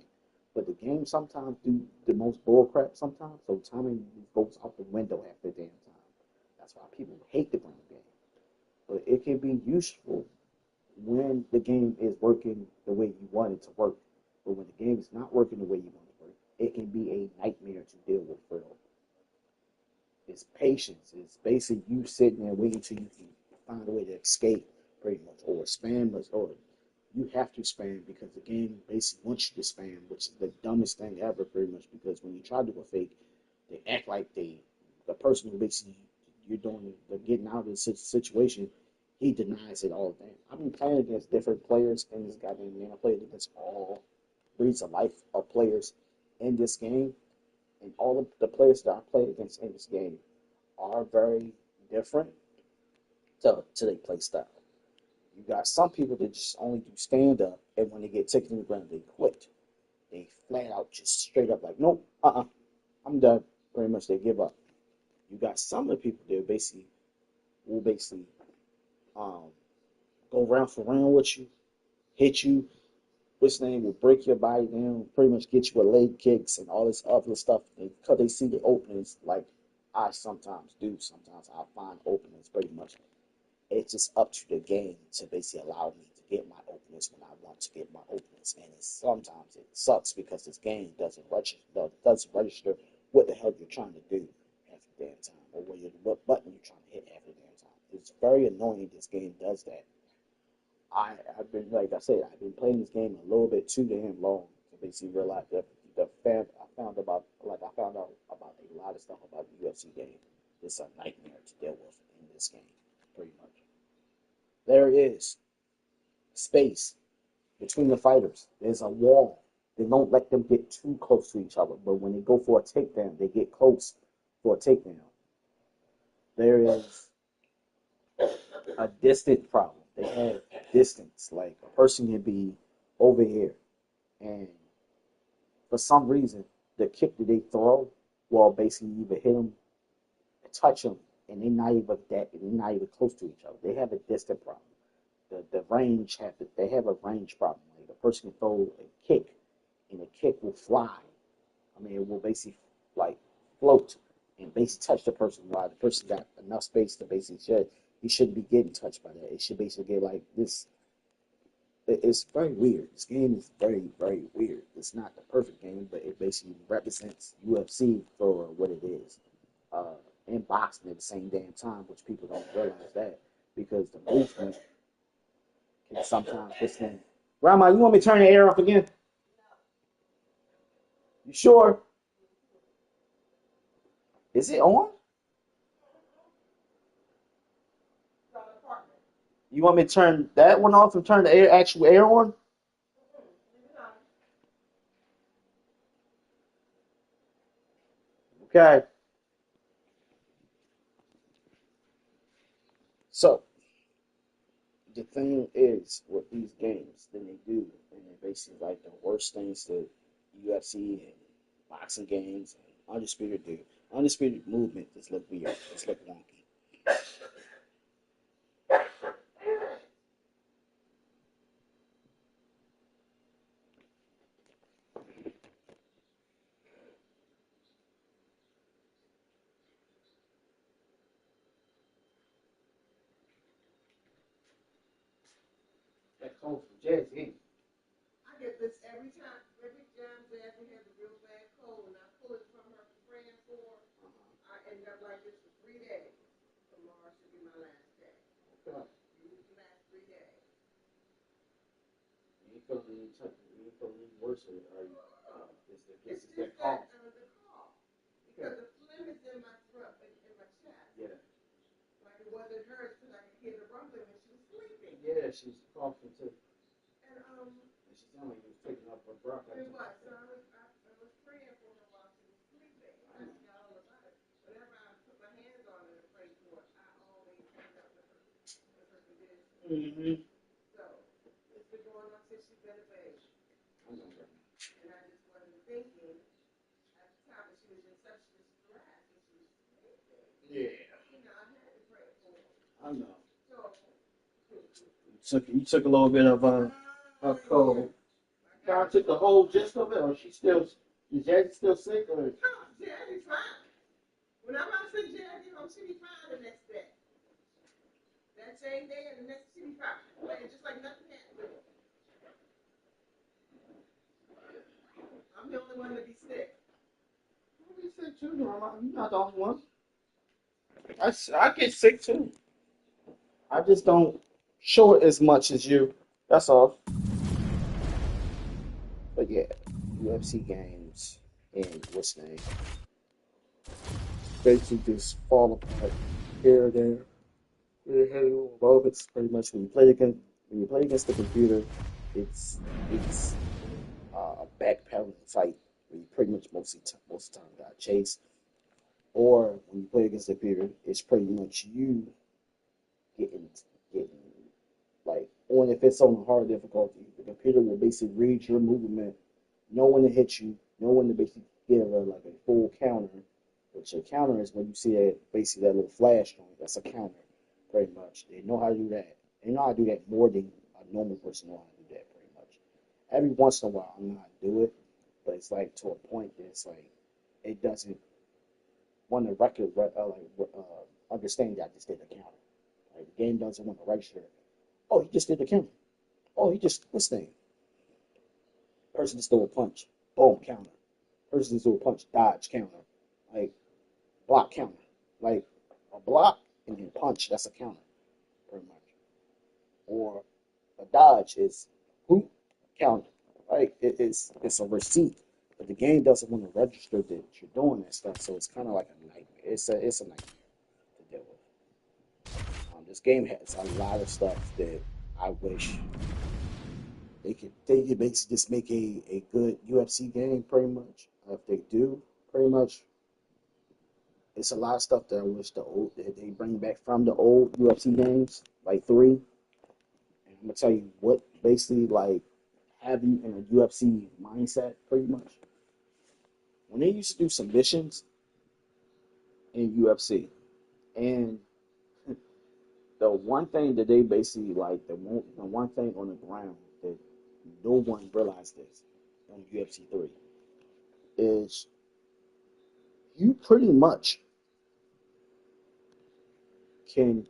But the game sometimes do the most bullcrap sometimes, so timing goes out the window half the damn time. That's why people hate the ground game. But it can be useful when the game is working the way you want it to work. But when the game is not working the way you want it to work, it can be a nightmare to deal with for real. It's patience. It's basically you sitting there waiting till you can find a way to escape, pretty much, or spam, or you have to spam because the game basically wants you to spam, which is the dumbest thing ever, pretty much. Because when you try to do a fake, they act like the person who basically you're doing, they're getting out of the situation. He denies it all the time. I've been playing against different players in this goddamn game. I played against all breeds of life of players in this game. And all of the players that I play against in this game are very different to their play style. You got some people that just only do stand up, and when they get taken to the ground, they quit. They flat out just straight up like, nope, I'm done. Pretty much they give up. You got some of the people that will basically go round for round with you, hit you, which name will break your body down, pretty much get you with leg kicks and all this other stuff. Because they see the openings, like I sometimes do. Sometimes I find openings pretty much. It's just up to the game to basically allow me to get my openings when I want to get my openings. And sometimes it sucks because this game doesn't register what the hell you're trying to do half the damn time, or what button you're trying to hit half the damn time. It's very annoying this game does that. I've been, like I said, I've been playing this game a little bit too damn long to basically realize that I found out about a lot of stuff about the UFC game. It's a nightmare to deal with in this game, pretty much. There is space between the fighters. There's a wall. They don't let them get too close to each other, but when they go for a takedown, they get close for a takedown. There is a distance problem. They have distance. Like a person can be over here, and for some reason, the kick that they throw will basically either hit them, touch them, and they're not even close to each other. They have a distance problem. They have a range problem. Like the person can throw a kick, and the kick will fly. I mean, it will basically like float and basically touch the person while the person got enough space to basically he shouldn't be getting touched by that. It should basically get like this. It's very weird. This game is very, very weird. It's not the perfect game, but it basically represents UFC for what it is. And boxing at the same damn time, which people don't realize that because the movement can sometimes listen. Grandma, you want me to turn the air off again? You sure? Is it on? You want me to turn that one off and turn the actual air on? Okay. So the thing is with these games, then they do, and they're basically like the worst things that UFC and boxing games and Undisputed do. Undisputed movement just look weird. Just look wonky. That cold from Jazzy. I get this every time. Every time Jasmine has a real bad cold and I pull it from her praying for her, I end up like this for 3 days. Tomorrow should be my last day. Okay. You feeling worse, or are you? It's Is just that that cough? the cough. Because the phlegm is in my throat, in my chest. Yeah. Like it wasn't hers because I could hear the rumbling when she was sleeping. Yeah, she was coughing too. And She sounded like you was taking up her breath. it was. So I was praying for her while she was sleeping. I forgot all about it. Whenever I put my hands on her and prayed for it, I always end up with her condition. Mm-hmm. So it's been going on since she's been a baby. I know that. And I just wasn't thinking at the time that she was in such distress and she was sleeping. Yeah. You know, I had to pray for her. I know. So You took a little bit of cold. Kyle took the whole gist of it, or is Jazzy still sick, or? Jazzy's fine. When I'm out to see Jazzy home, she'll be fine the next day. That same day and the next she'll be fine. Just like nothing happened. I'm the only one to be sick. I'll be sick too, Norma. You're not the only one. I get sick too. I just don't show it as much as you. That's all. But yeah, UFC games and what's the name? Basically just fall apart here or there. Really had little moments pretty much when you play against the computer, it's a backpedaling fight where you pretty much most of the time got chased. Or when you play against the computer, it's pretty much you getting getting like on if it's on hard difficulty, the computer will basically read your movement, know when to hit you, know when to basically give a like a full counter. Which a counter is when you see that basically that little flash joint. That's a counter, pretty much. They know how to do that. They know how to do that more than a normal person know how to do that, pretty much. Every once in a while, I know how to do it, but it's like to a point that it's like it doesn't want to understand that I just did the counter. Like the game doesn't want to register. Oh, he just did the counter. Oh, he just this thing. Person just threw a punch. Boom, counter. Person just threw a punch. Dodge, counter. Like block, counter. Like a block and then punch. That's a counter, pretty much. Or a dodge is whoop, counter. Like it's a receipt. But the game doesn't want to register that you're doing that stuff, so it's kind of like a nightmare. It's a nightmare to deal with. This game has a lot of stuff that I wish they could basically just make a good UFC game pretty much. If they do, pretty much, it's a lot of stuff that I wish that they bring back from the old UFC games, like 3. And I'm gonna tell you what basically like have you in a UFC mindset pretty much. When they used to do submissions in UFC, and the one thing that they basically like the one thing on the ground that no one realized this on UFC 3 is you pretty much can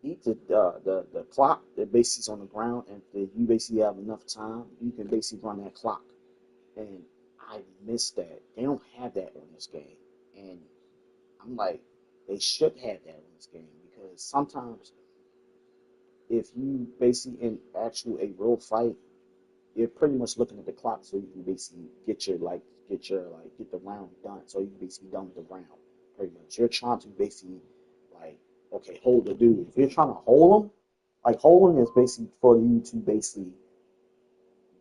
beat the clock that basically is on the ground, and if you basically have enough time, you can basically run that clock. And I miss that. They don't have that on this game, and I'm like, they should have that on this game because sometimes if you basically in actual a real fight, you're pretty much looking at the clock so you can basically get the round done. So you can basically be done with the round. Pretty much, you're trying to basically like okay, hold the dude. If you're trying to hold him, like holding is basically for you to basically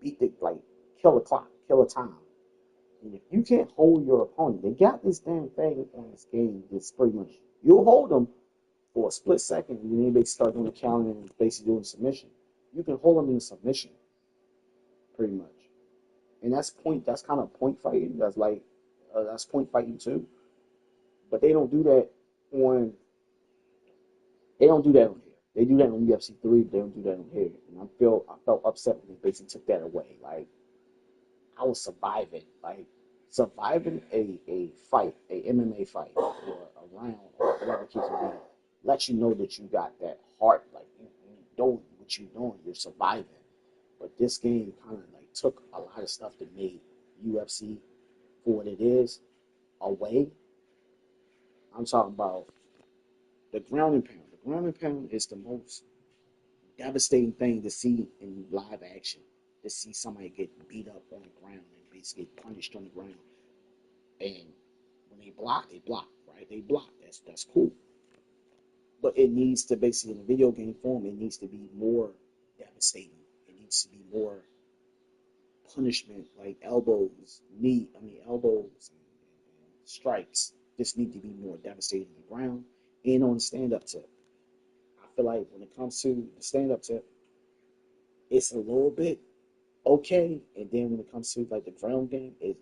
beat the like kill the clock, kill the time. And if you can't hold your opponent, they got this damn thing on this game. That's pretty much you'll hold them for a split second, and then they start doing the counting and basically doing submission. You can hold them in submission, pretty much. And that's kind of point fighting. That's point fighting too. But on they don't do that on here. They do that on UFC 3, but they don't do that on here. And I felt upset when they basically took that away. Like I was surviving a fight, a MMA fight, or a round, or whatever the case may be, lets you know that you got that heart, like you know what you're doing, you're surviving. But this game kind of like took a lot of stuff that made UFC for what it is away. I'm talking about the ground and pound. The ground and pound is the most devastating thing to see in live action. To see somebody get beat up on the ground and basically get punished on the ground. And when they block, right? They block. That's cool. But it needs to basically in a video game form, it needs to be more devastating. It needs to be more punishment, like elbows and strikes. Just need to be more devastating on the ground and on stand up tip. I feel like when it comes to the stand up tip, it's a little bit okay, and then when it comes to like the ground game, it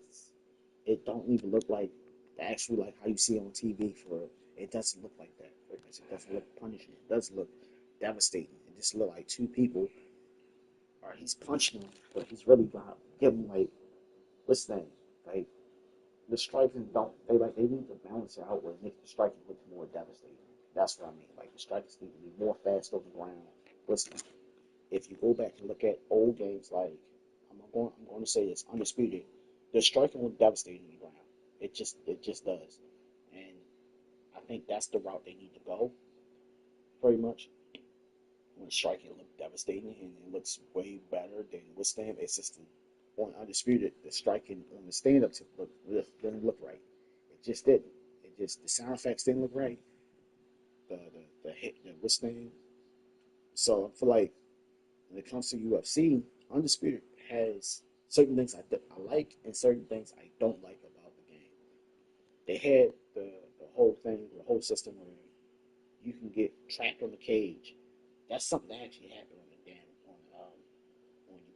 don't even look like the actual like how you see it on TV for it doesn't look like that. It doesn't look punishing. It doesn't look devastating. It just look like two people or he's punching him, but he's really got give him like what's that? Like the striking don't they need to balance it out where it makes the striking look more devastating. That's what I mean. Like the strikers need to be more fast on the ground. What's if you go back and look at old games like I'm going to say it's undisputed. The striking was devastating on the ground. It just does, and I think that's the route they need to go. Pretty much when striking look devastating and it looks way better than withstand. It's just on undisputed the striking on the stand up to look didn't look right. It just didn't. It just the sound effects didn't look right. The hit the withstand. So I feel like when it comes to UFC, undisputed has certain things I like and certain things I don't like about the game. They had the whole thing, the whole system where you can get trapped on the cage. That's something that actually happened on the damn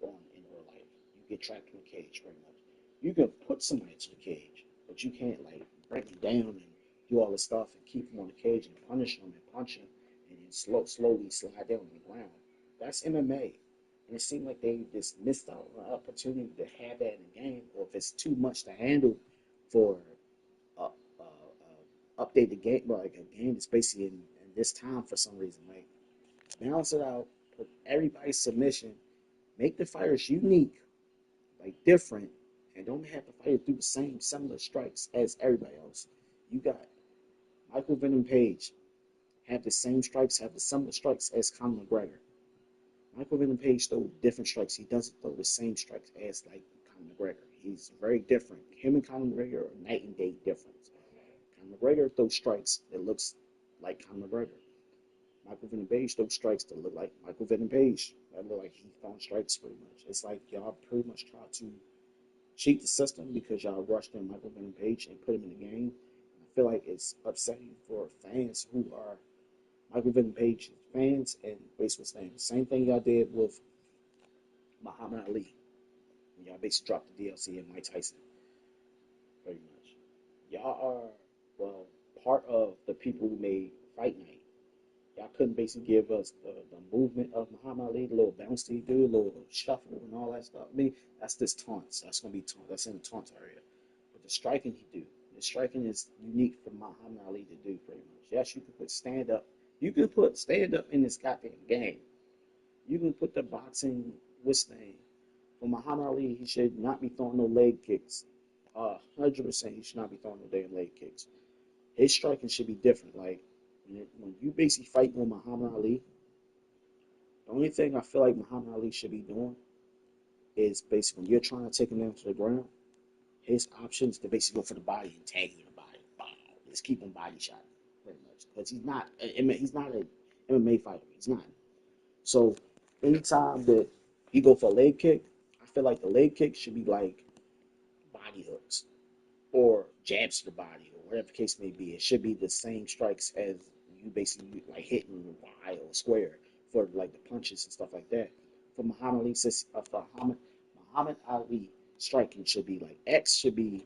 on in real life. You get trapped in the cage pretty much. You can put somebody into the cage, but you can't like break them down and do all this stuff and keep them on the cage and punish them and punch them and then slowly slide down on the ground. That's MMA. And it seemed like they just missed out on an opportunity to have that in the game, or if it's too much to handle for update the game, like a game that's basically in this time for some reason. Like balance it out, put everybody's submission, make the fighters unique, like different, and don't have the fighters do the same similar strikes as everybody else. You got Michael Venom Page have the same strikes, have the similar strikes as Conor McGregor. Michael Venom Page throw different strikes. He doesn't throw the same strikes as like Conor McGregor. He's very different. Him and Conor McGregor are night and day difference. Conor McGregor throws strikes that looks like Conor McGregor. Michael Venom Page throws strikes that look like Michael Venom Page. That look like he's throwing strikes pretty much. It's like y'all pretty much try to cheat the system because y'all rushed in Michael Venom Page and put him in the game. I feel like it's upsetting for fans who are Michael Venom Page fans and basically saying the same thing y'all did with Muhammad Ali. When y'all basically dropped the DLC and Mike Tyson. Pretty much. Y'all are, well, part of the people who made Fight Night. Y'all couldn't basically give us the movement of Muhammad Ali, the little bounce he do, a little shuffle and all that stuff. I mean, that's just taunts. That's going to be taunt. That's in the taunt area. But the striking he do. The striking is unique for Muhammad Ali to do pretty much. Yes, you can put stand up. You can put stand up in this goddamn game. You can put the boxing what's name. For Muhammad Ali, he should not be throwing no leg kicks. 100% he should not be throwing no damn leg kicks. His striking should be different. Like when you basically fight with Muhammad Ali, the only thing I feel like Muhammad Ali should be doing is basically when you're trying to take him down to the ground, his options to basically go for the body and tag you in the body. Wow. Just keep him body shot pretty much because he's not an MMA fighter. He's not. So anytime that he go for a leg kick, I feel like the leg kick should be like body hooks or jabs to the body or whatever the case may be. It should be the same strikes as you basically like hitting Y or square for like the punches and stuff like that. For Muhammad Ali striking should be like X should be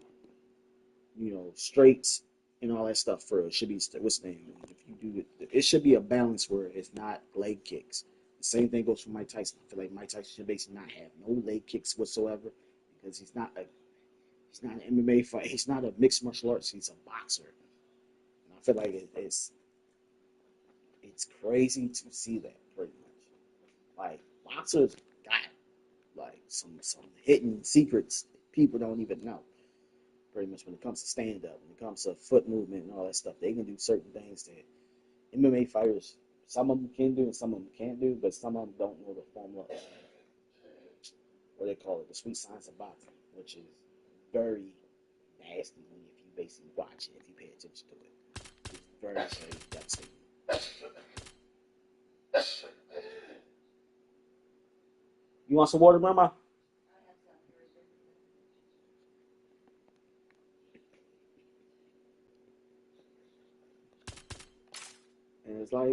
straights and all that stuff for it should be what's the name? If you do it should be a balance where it's not leg kicks. The same thing goes for Mike Tyson. I feel like Mike Tyson should basically not have no leg kicks whatsoever because he's not an MMA fight. He's not a mixed martial arts. He's a boxer. And I feel like it's crazy to see that pretty much. Like boxers got like some hidden secrets people don't even know. Pretty much when it comes to stand up, when it comes to foot movement and all that stuff, they can do certain things that MMA fighters Some of them can do and some of them can't do, but some of them don't know the formula of what they call it, the sweet science of boxing, which is very nasty when if you basically watch it, if you pay attention to it. It's very, very devastating. You want some water, Mama? And it's like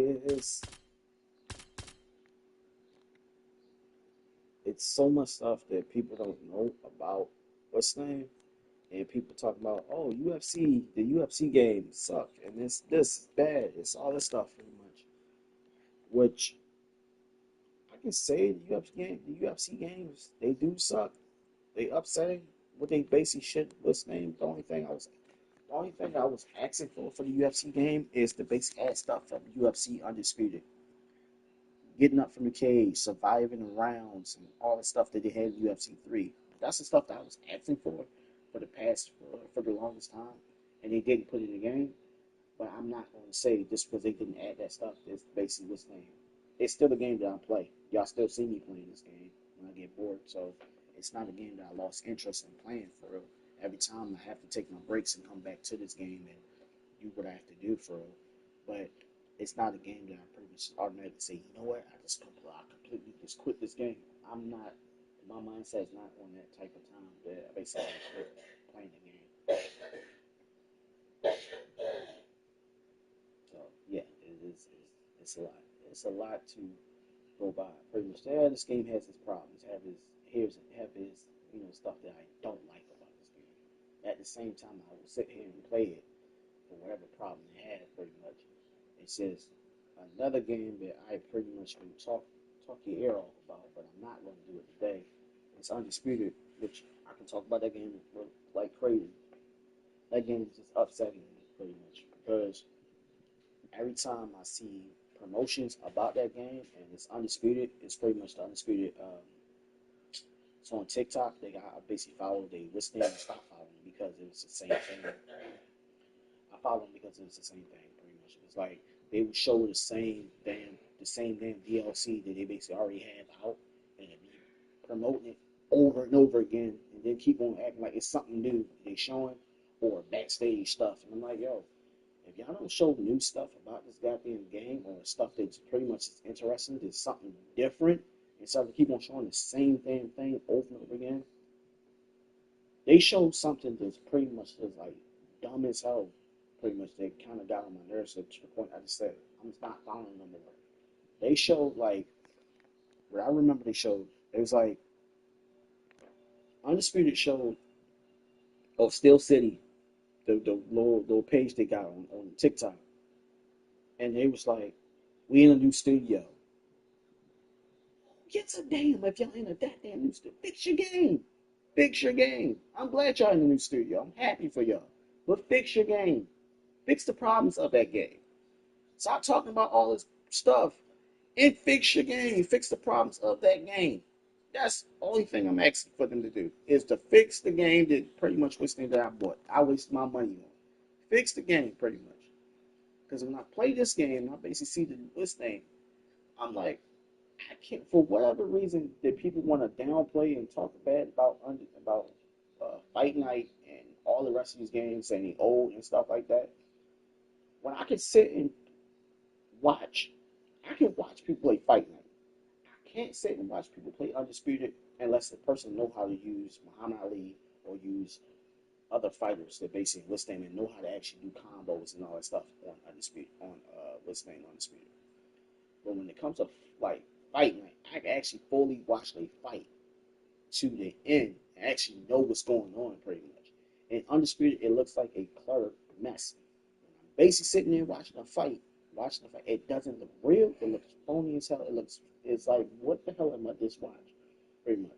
it's so much stuff that people don't know about what's name, and people talk about, oh, UFC, the UFC games suck, and this is bad. It's all this stuff pretty much, which I can say the UFC games, they do suck. They upsetting. What they basically shit what's name. The only thing I was asking for the UFC game is the basic ass stuff from UFC Undisputed. Getting up from the cage, surviving the rounds, and all the stuff that they had in UFC 3. That's the stuff that I was asking for the past, for the longest time, and they didn't put it in the game. But I'm not going to say just because they didn't add that stuff, it's basically what's name. It's still a game that I play. Y'all still see me playing this game when I get bored, so it's not a game that I lost interest in playing for real. Every time I have to take my breaks and come back to this game and do what I have to do for real. But it's not a game that I pretty much automatically say, you know what, I completely just quit this game. I'm not, my mindset is not on that type of time that I basically quit playing the game. So yeah, it's a lot. It's a lot to go by. Pretty much, yeah, this game has its problems. Have his stuff that I don't like about this game. At the same time, I will sit here and play it for whatever problem it had. Pretty much, it's just another game that I pretty much can talk your ear off about, but I'm not going to do it today. It's Undisputed, which I can talk about that game like crazy. That game is just upsetting me pretty much because every time I see promotions about that game and it's Undisputed, it's pretty much the Undisputed. It's on TikTok. I basically followed. They listed and stopped following because it was the same thing. I followed them because it was the same thing. Pretty much, it was like they would show the same damn DLC that they basically already have out, and be promoting it over and over again, and then keep on acting like it's something new they showing or backstage stuff. And I'm like, yo, if y'all don't show new stuff about this goddamn game or stuff that's pretty much interesting, that's something different, instead of keep on showing the same damn thing over and over again, they showed something that's pretty much just like dumb as hell. Pretty much, they kind of got on my nerves to the point I just said, I'm just not following them more. They showed like, what I remember they showed, it was like, Undisputed showed of Steel City, the little page they got on TikTok. And they was like, we in a new studio. Get a damn if y'all in a that damn new studio. Fix your game. Fix your game. I'm glad y'all in the new studio. I'm happy for y'all. But fix your game. Fix the problems of that game. Stop talking about all this stuff and fix your game. Fix the problems of that game. That's the only thing I'm asking for them to do is to fix the game that pretty much wasted that I bought. I wasted my money on. Fix the game pretty much. Because when I play this game, I basically see this thing. I'm like, I can't, for whatever reason that people want to downplay and talk bad about Fight Night and all the rest of these games and the old and stuff like that. When I can sit and watch, I can watch people play Fight Night. I can't sit and watch people play Undisputed unless the person know how to use Muhammad Ali or use other fighters that basically what's name and know how to actually do combos and all that stuff on Undisputed on what's name Undisputed. But when it comes to like Fight Night, I can actually fully watch a fight to the end and actually know what's going on pretty much. And Undisputed, it looks like a cluttered mess. I'm basically sitting there watching the fight. It doesn't look real. It looks phony as hell. It's like, what the hell am I just watching? Pretty much.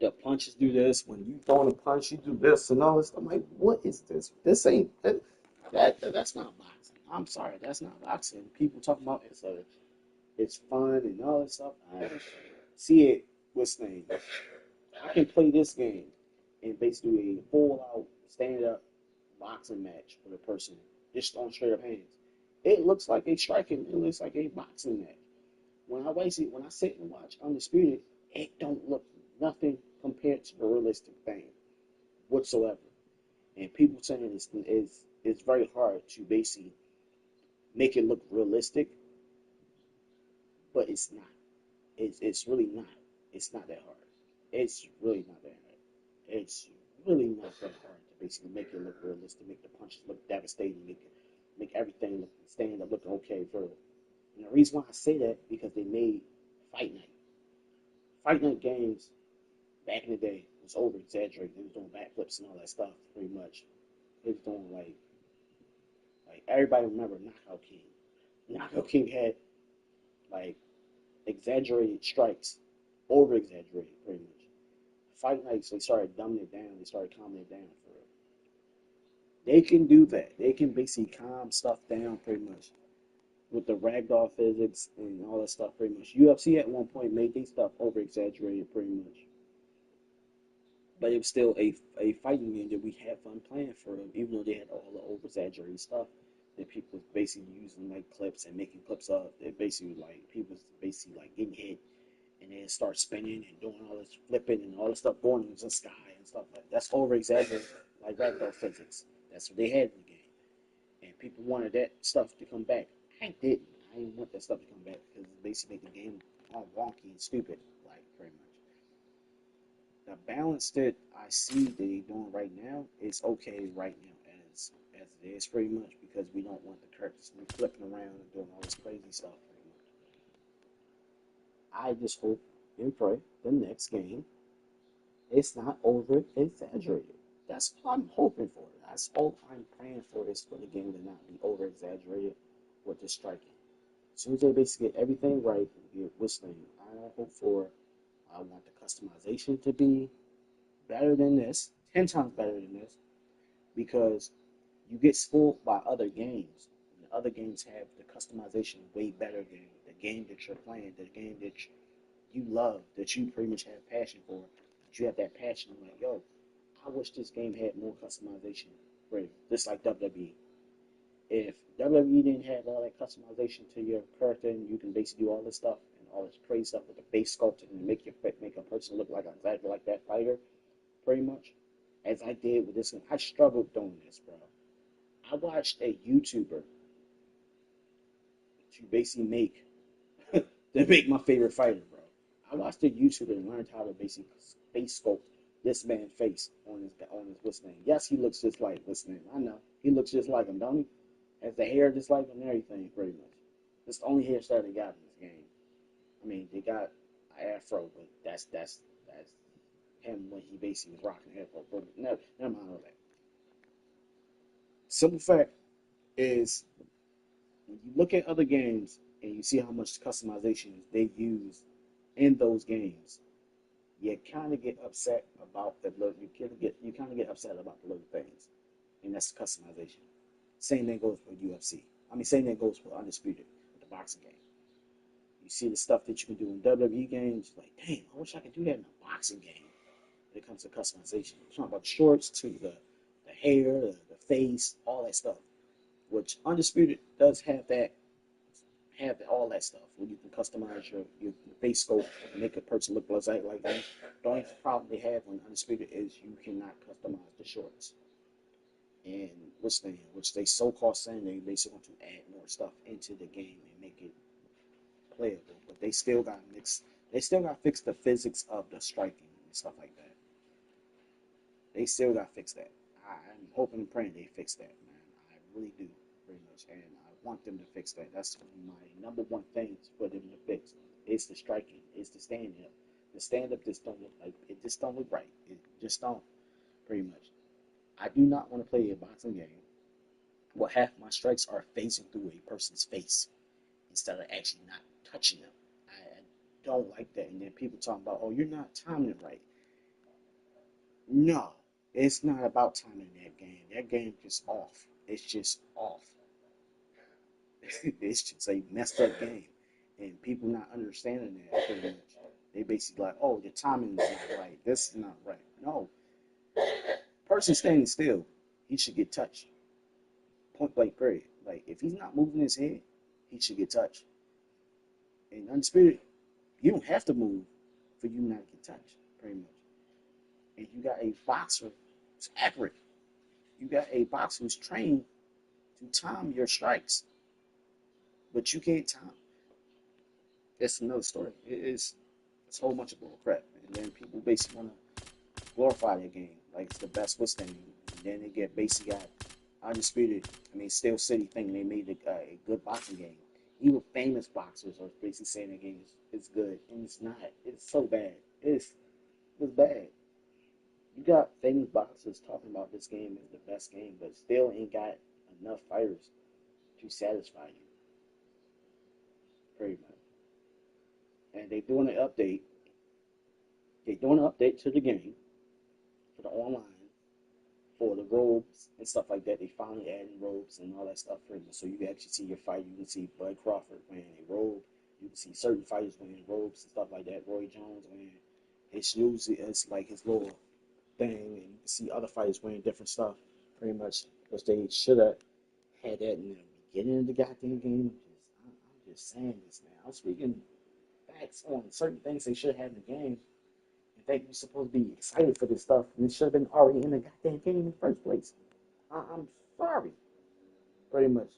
The punches do this. When you throwing a punch, you do this and all this. I'm like, what is this? This ain't that's not boxing. I'm sorry, that's not boxing. People talking about it's fun and all that stuff. I see it. What's the name? I can play this game and basically do a full out stand up boxing match with a person just on straight up hands. It looks like a striking. It looks like a boxing match. When I sit and watch Undisputed, it don't look nothing compared to the realistic thing whatsoever. And people saying it's very hard to basically make it look realistic, but it's not. It's really not. It's not that hard. It's really not that hard. It's really not that hard to basically make it look realistic, make the punches look devastating, make everything look stand up looking okay for. And the reason why I say that because they made Fight Night. Fight Night games back in the day was over exaggerated. They was doing backflips and all that stuff pretty much. They was doing like everybody remember Knockout King. Knockout King had like exaggerated strikes, over exaggerated pretty much. Fight Nights they started dumbing it down, they started calming it down for real. They can do that. They can basically calm stuff down pretty much with the ragdoll physics and all that stuff pretty much. UFC at one point made their stuff over exaggerated pretty much. But it was still a fighting game that we had fun playing for them, even though they had all the over exaggerated stuff that people was basically using like clips and making clips of. That basically like people was basically like getting hit and then start spinning and doing all this flipping and all this stuff going in the sky and stuff like that. That's over exaggerated like ragdoll physics. That's what they had in the game. And people wanted that stuff to come back. I didn't. I didn't want that stuff to come back because it basically made the game all wonky and stupid, like pretty much. The balance that I see that they're doing right now is okay right now as it is pretty much because we don't want the characters to be flipping around and doing all this crazy stuff pretty much. I just hope and pray the next game it's not over exaggerated. That's what I'm hoping for. That's all I'm praying for is for the game to not be over exaggerated with the striking. As soon as they basically get everything right, get whistling. I want the customization to be better than this, 10 times better than this, because you get spoiled by other games. And the other games have the customization way better than the game that you're playing, the game that you love, that you pretty much have passion for. That you have that passion like, yo, I wish this game had more customization for it. Just like WWE. If WWE didn't have all that customization to your character and you can basically do all this stuff and all this crazy stuff with the face sculpting and make a person look like exactly like that fighter, pretty much, as I did with this one, I struggled doing this, bro. I watched a YouTuber to basically make my favorite fighter, bro. I watched a YouTuber and learned how to basically face sculpt this man's face on his what's name. Yes, he looks just like what's name. I know he looks just like him, don't he? Has the hair just like him and everything, pretty much. That's the only hairstyle they got in this game. I mean, they got an afro, but that's him when he basically was rocking the afro. But never mind all that. Simple fact is, when you look at other games and you see how much customization they use in those games, you kind of get upset about the little. You kind of get upset about the little things, and that's customization. Same thing goes for UFC. I mean, same thing goes for Undisputed with the boxing game. You see the stuff that you can do in WWE games, like, damn, I wish I could do that in a boxing game. When it comes to customization, I'm talking about the shorts to the hair, the face, all that stuff. Which Undisputed does have all that stuff where you can customize your face sculpt and make a person look exactly like that. The only problem they have on Undisputed is you cannot customize the shorts. And which they so called saying they basically want to add more stuff into the game and make it playable. But they still got to fix the physics of the striking and stuff like that. They still got to fix that. I'm hoping and praying they fix that, man. I really do, pretty much. And I want them to fix that. That's my number one thing for them to fix. It's the striking. It's the stand up. The stand up just don't look like it. Just don't look right. It just don't. Pretty much. I do not want to play a boxing game where half my strikes are facing through a person's face instead of actually not touching them. I don't like that. And then people talking about, oh, you're not timing it right. No, it's not about timing that game. That game is off. It's just off. It's just a messed up game. And people not understanding that pretty much. They basically like, oh, the timing is not right. This is not right. No. Person standing still, he should get touched. Point blank, period. Like, if he's not moving his head, he should get touched. And Undisputed, you don't have to move for you not to get touched, pretty much. And you got a boxer who's accurate. You got a boxer who's trained to time your strikes, but you can't time. That's another story. It's a whole bunch of bull crap. And then people basically want to glorify their game like it's the best withstanding. And then they get basically got Undisputed. I mean, Steel City thinking they made a good boxing game. Even famous boxers are basically saying the game is good, and it's not. It's so bad. It's bad. You got famous boxers talking about this game is the best game, but still ain't got enough fighters to satisfy you. Pretty much. And they doing an update. They're doing an update to the game for the online for the robes and stuff like that. They finally adding robes and all that stuff for you, so you can actually see your fight. You can see Bud Crawford wearing a robe. You can see certain fighters wearing robes and stuff like that. Roy Jones wearing his shoes. It's like his little thing, and you can see other fighters wearing different stuff. Pretty much, because they should have had that in the beginning of the goddamn game. I'm just saying this, man. I'm speaking facts on certain things they should have had in the game. In fact, you're supposed to be excited for this stuff, and it should have been already in the goddamn game in the first place. I'm sorry. Pretty much.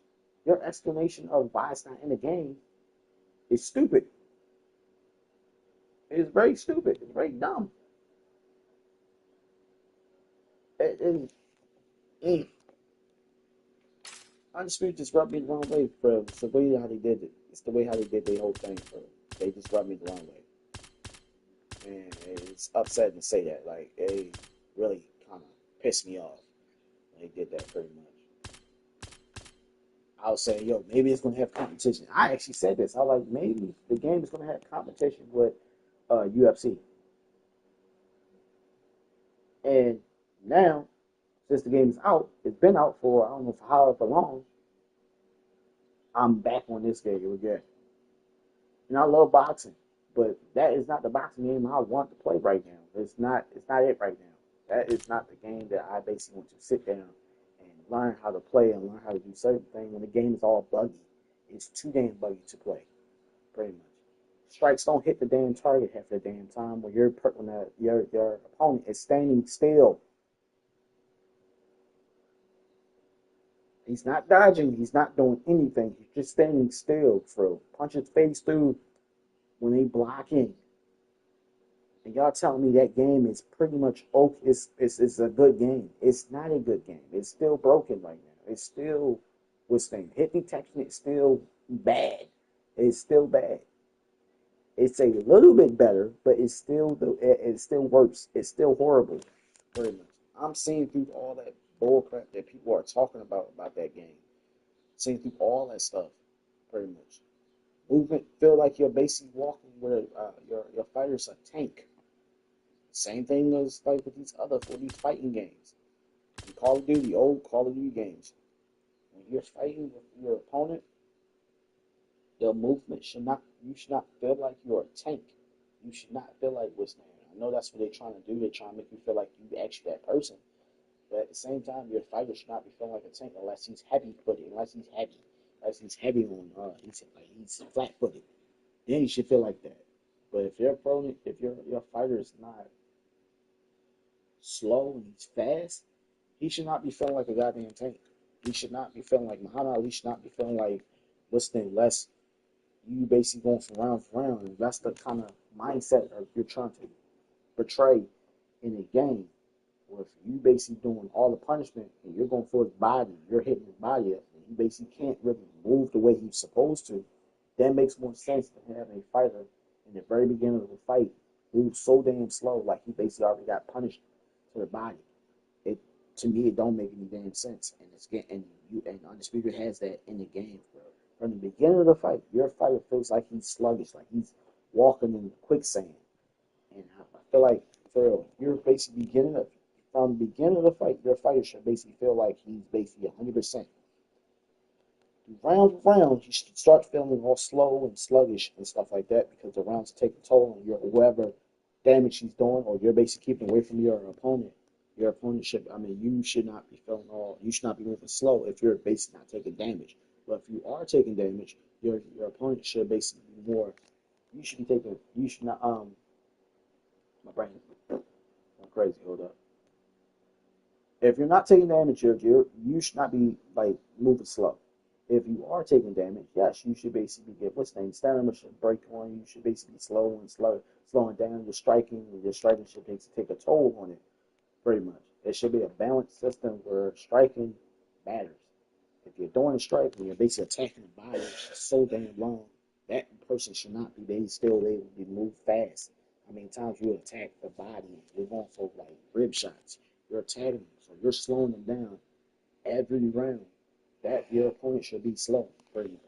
Your explanation of why it's not in the game is stupid. It's very stupid. It's very dumb. Undisputed just rubbed me the wrong way, bro. It's the way how they did it. It's the way how they did the whole thing, bro. They just rubbed me the wrong way. And it's upsetting to say that. Like, it really kind of pissed me off when they did that pretty much. I was saying, yo, maybe it's going to have competition. I actually said this. I was like, maybe the game is going to have competition with UFC. And now, since the game is out, it's been out for, I don't know, for however long, I'm back on this game again. And I love boxing, but that is not the boxing game I want to play right now. It's not it right now. That is not the game that I basically want to sit down and learn how to play and learn how to do certain things when the game is all buggy. It's too damn buggy to play, pretty much. Strikes don't hit the damn target half the damn time when your opponent is standing still. He's not dodging. He's not doing anything. He's just standing still, bro. Punches face through when they block in. And y'all telling me that game is pretty much okay. It's a good game. It's not a good game. It's still broken right now. It's still withstanding. Hit detection is still bad. It's still bad. It's a little bit better, but it's still worse. It's still horrible. Pretty much. I'm seeing through all that bullcrap that people are talking about that game. Seeing through all that stuff, pretty much. Movement feel like you're basically walking with your fighter's a tank. Same thing as like with these fighting games. In Call of Duty, old Call of Duty games. When you're fighting with your opponent, your movement you should not feel like you're a tank. You should not feel like withstanding. I know that's what they're trying to do. They're trying to make you feel like you actually that person. But at the same time, your fighter should not be feeling like a tank unless he's heavy-footed, unless he's heavy on, he's flat-footed. Then he should feel like that. But if your opponent, if your fighter is not slow and he's fast, he should not be feeling like a goddamn tank. He should not be feeling like Muhammad Ali should not be feeling like less you basically going from round to round. And that's the kind of mindset you're trying to portray in a game. Or if you basically doing all the punishment and you're going for his body, you're hitting his body up, and he basically can't really move the way he's supposed to, that makes more sense to have a fighter in the very beginning of the fight move so damn slow, like he basically already got punished to the body. To me, it don't make any damn sense. And Undisputed has that in the game, bro. From the beginning of the fight, your fighter feels like he's sluggish, like he's walking in quicksand. And I feel like you're basically from the beginning of the fight, your fighter should basically feel like he's basically 100%. Round to round, you should start feeling all slow and sluggish and stuff like that because the rounds take a toll on whoever damage he's doing, or you're basically keeping away from your opponent. Your opponent should, you should not be you should not be moving slow if you're basically not taking damage. But if you are taking damage, your opponent should basically be more, you should not, my brain is crazy, hold up. If you're not taking damage, you should not be like moving slow. If you are taking damage, yes, you should basically get what's name stamina should break on. You should basically slowing down your striking should take a toll on it, pretty much. It should be a balanced system where striking matters. If you're doing a strike and you're basically attacking the body so damn long, that person should not be still able to be moved fast. How many times you attack the body? You're going for like rib shots. You're attacking them, so you're slowing them down every round. That your opponent should be slow, pretty much.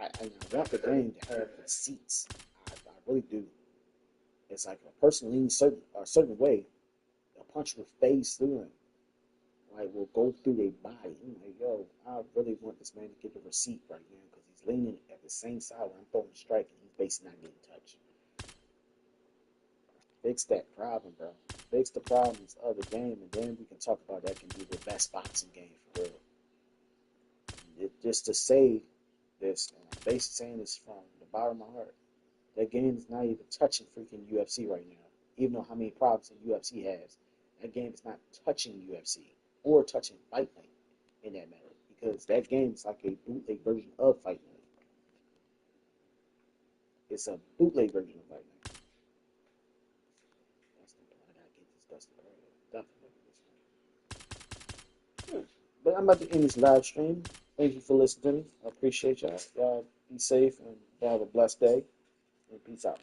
I want the game to have receipts. I really do. It's like a person leans a certain way, a punch will phase through him, like will go through their body. I'm like, yo, I really want this man to get the receipt right now because he's leaning at the same side when I'm throwing a strike and he's basically not getting touched. Fix that problem, bro. Fix the problems of the game, and then we can talk about that can be the best boxing game for real. Just to say this, and I'm basically saying this from the bottom of my heart, that game is not even touching freaking UFC right now. Even though how many problems the UFC has, that game is not touching UFC or touching Fight Night in that matter, because that game is like a bootleg version of Fight Night. It's a bootleg version of Fight Night. I gotta get this Dustin Poirier. Definitely. But I'm about to end this live stream. Thank you for listening to me. I appreciate y'all. Y'all be safe and have a blessed day. And peace out.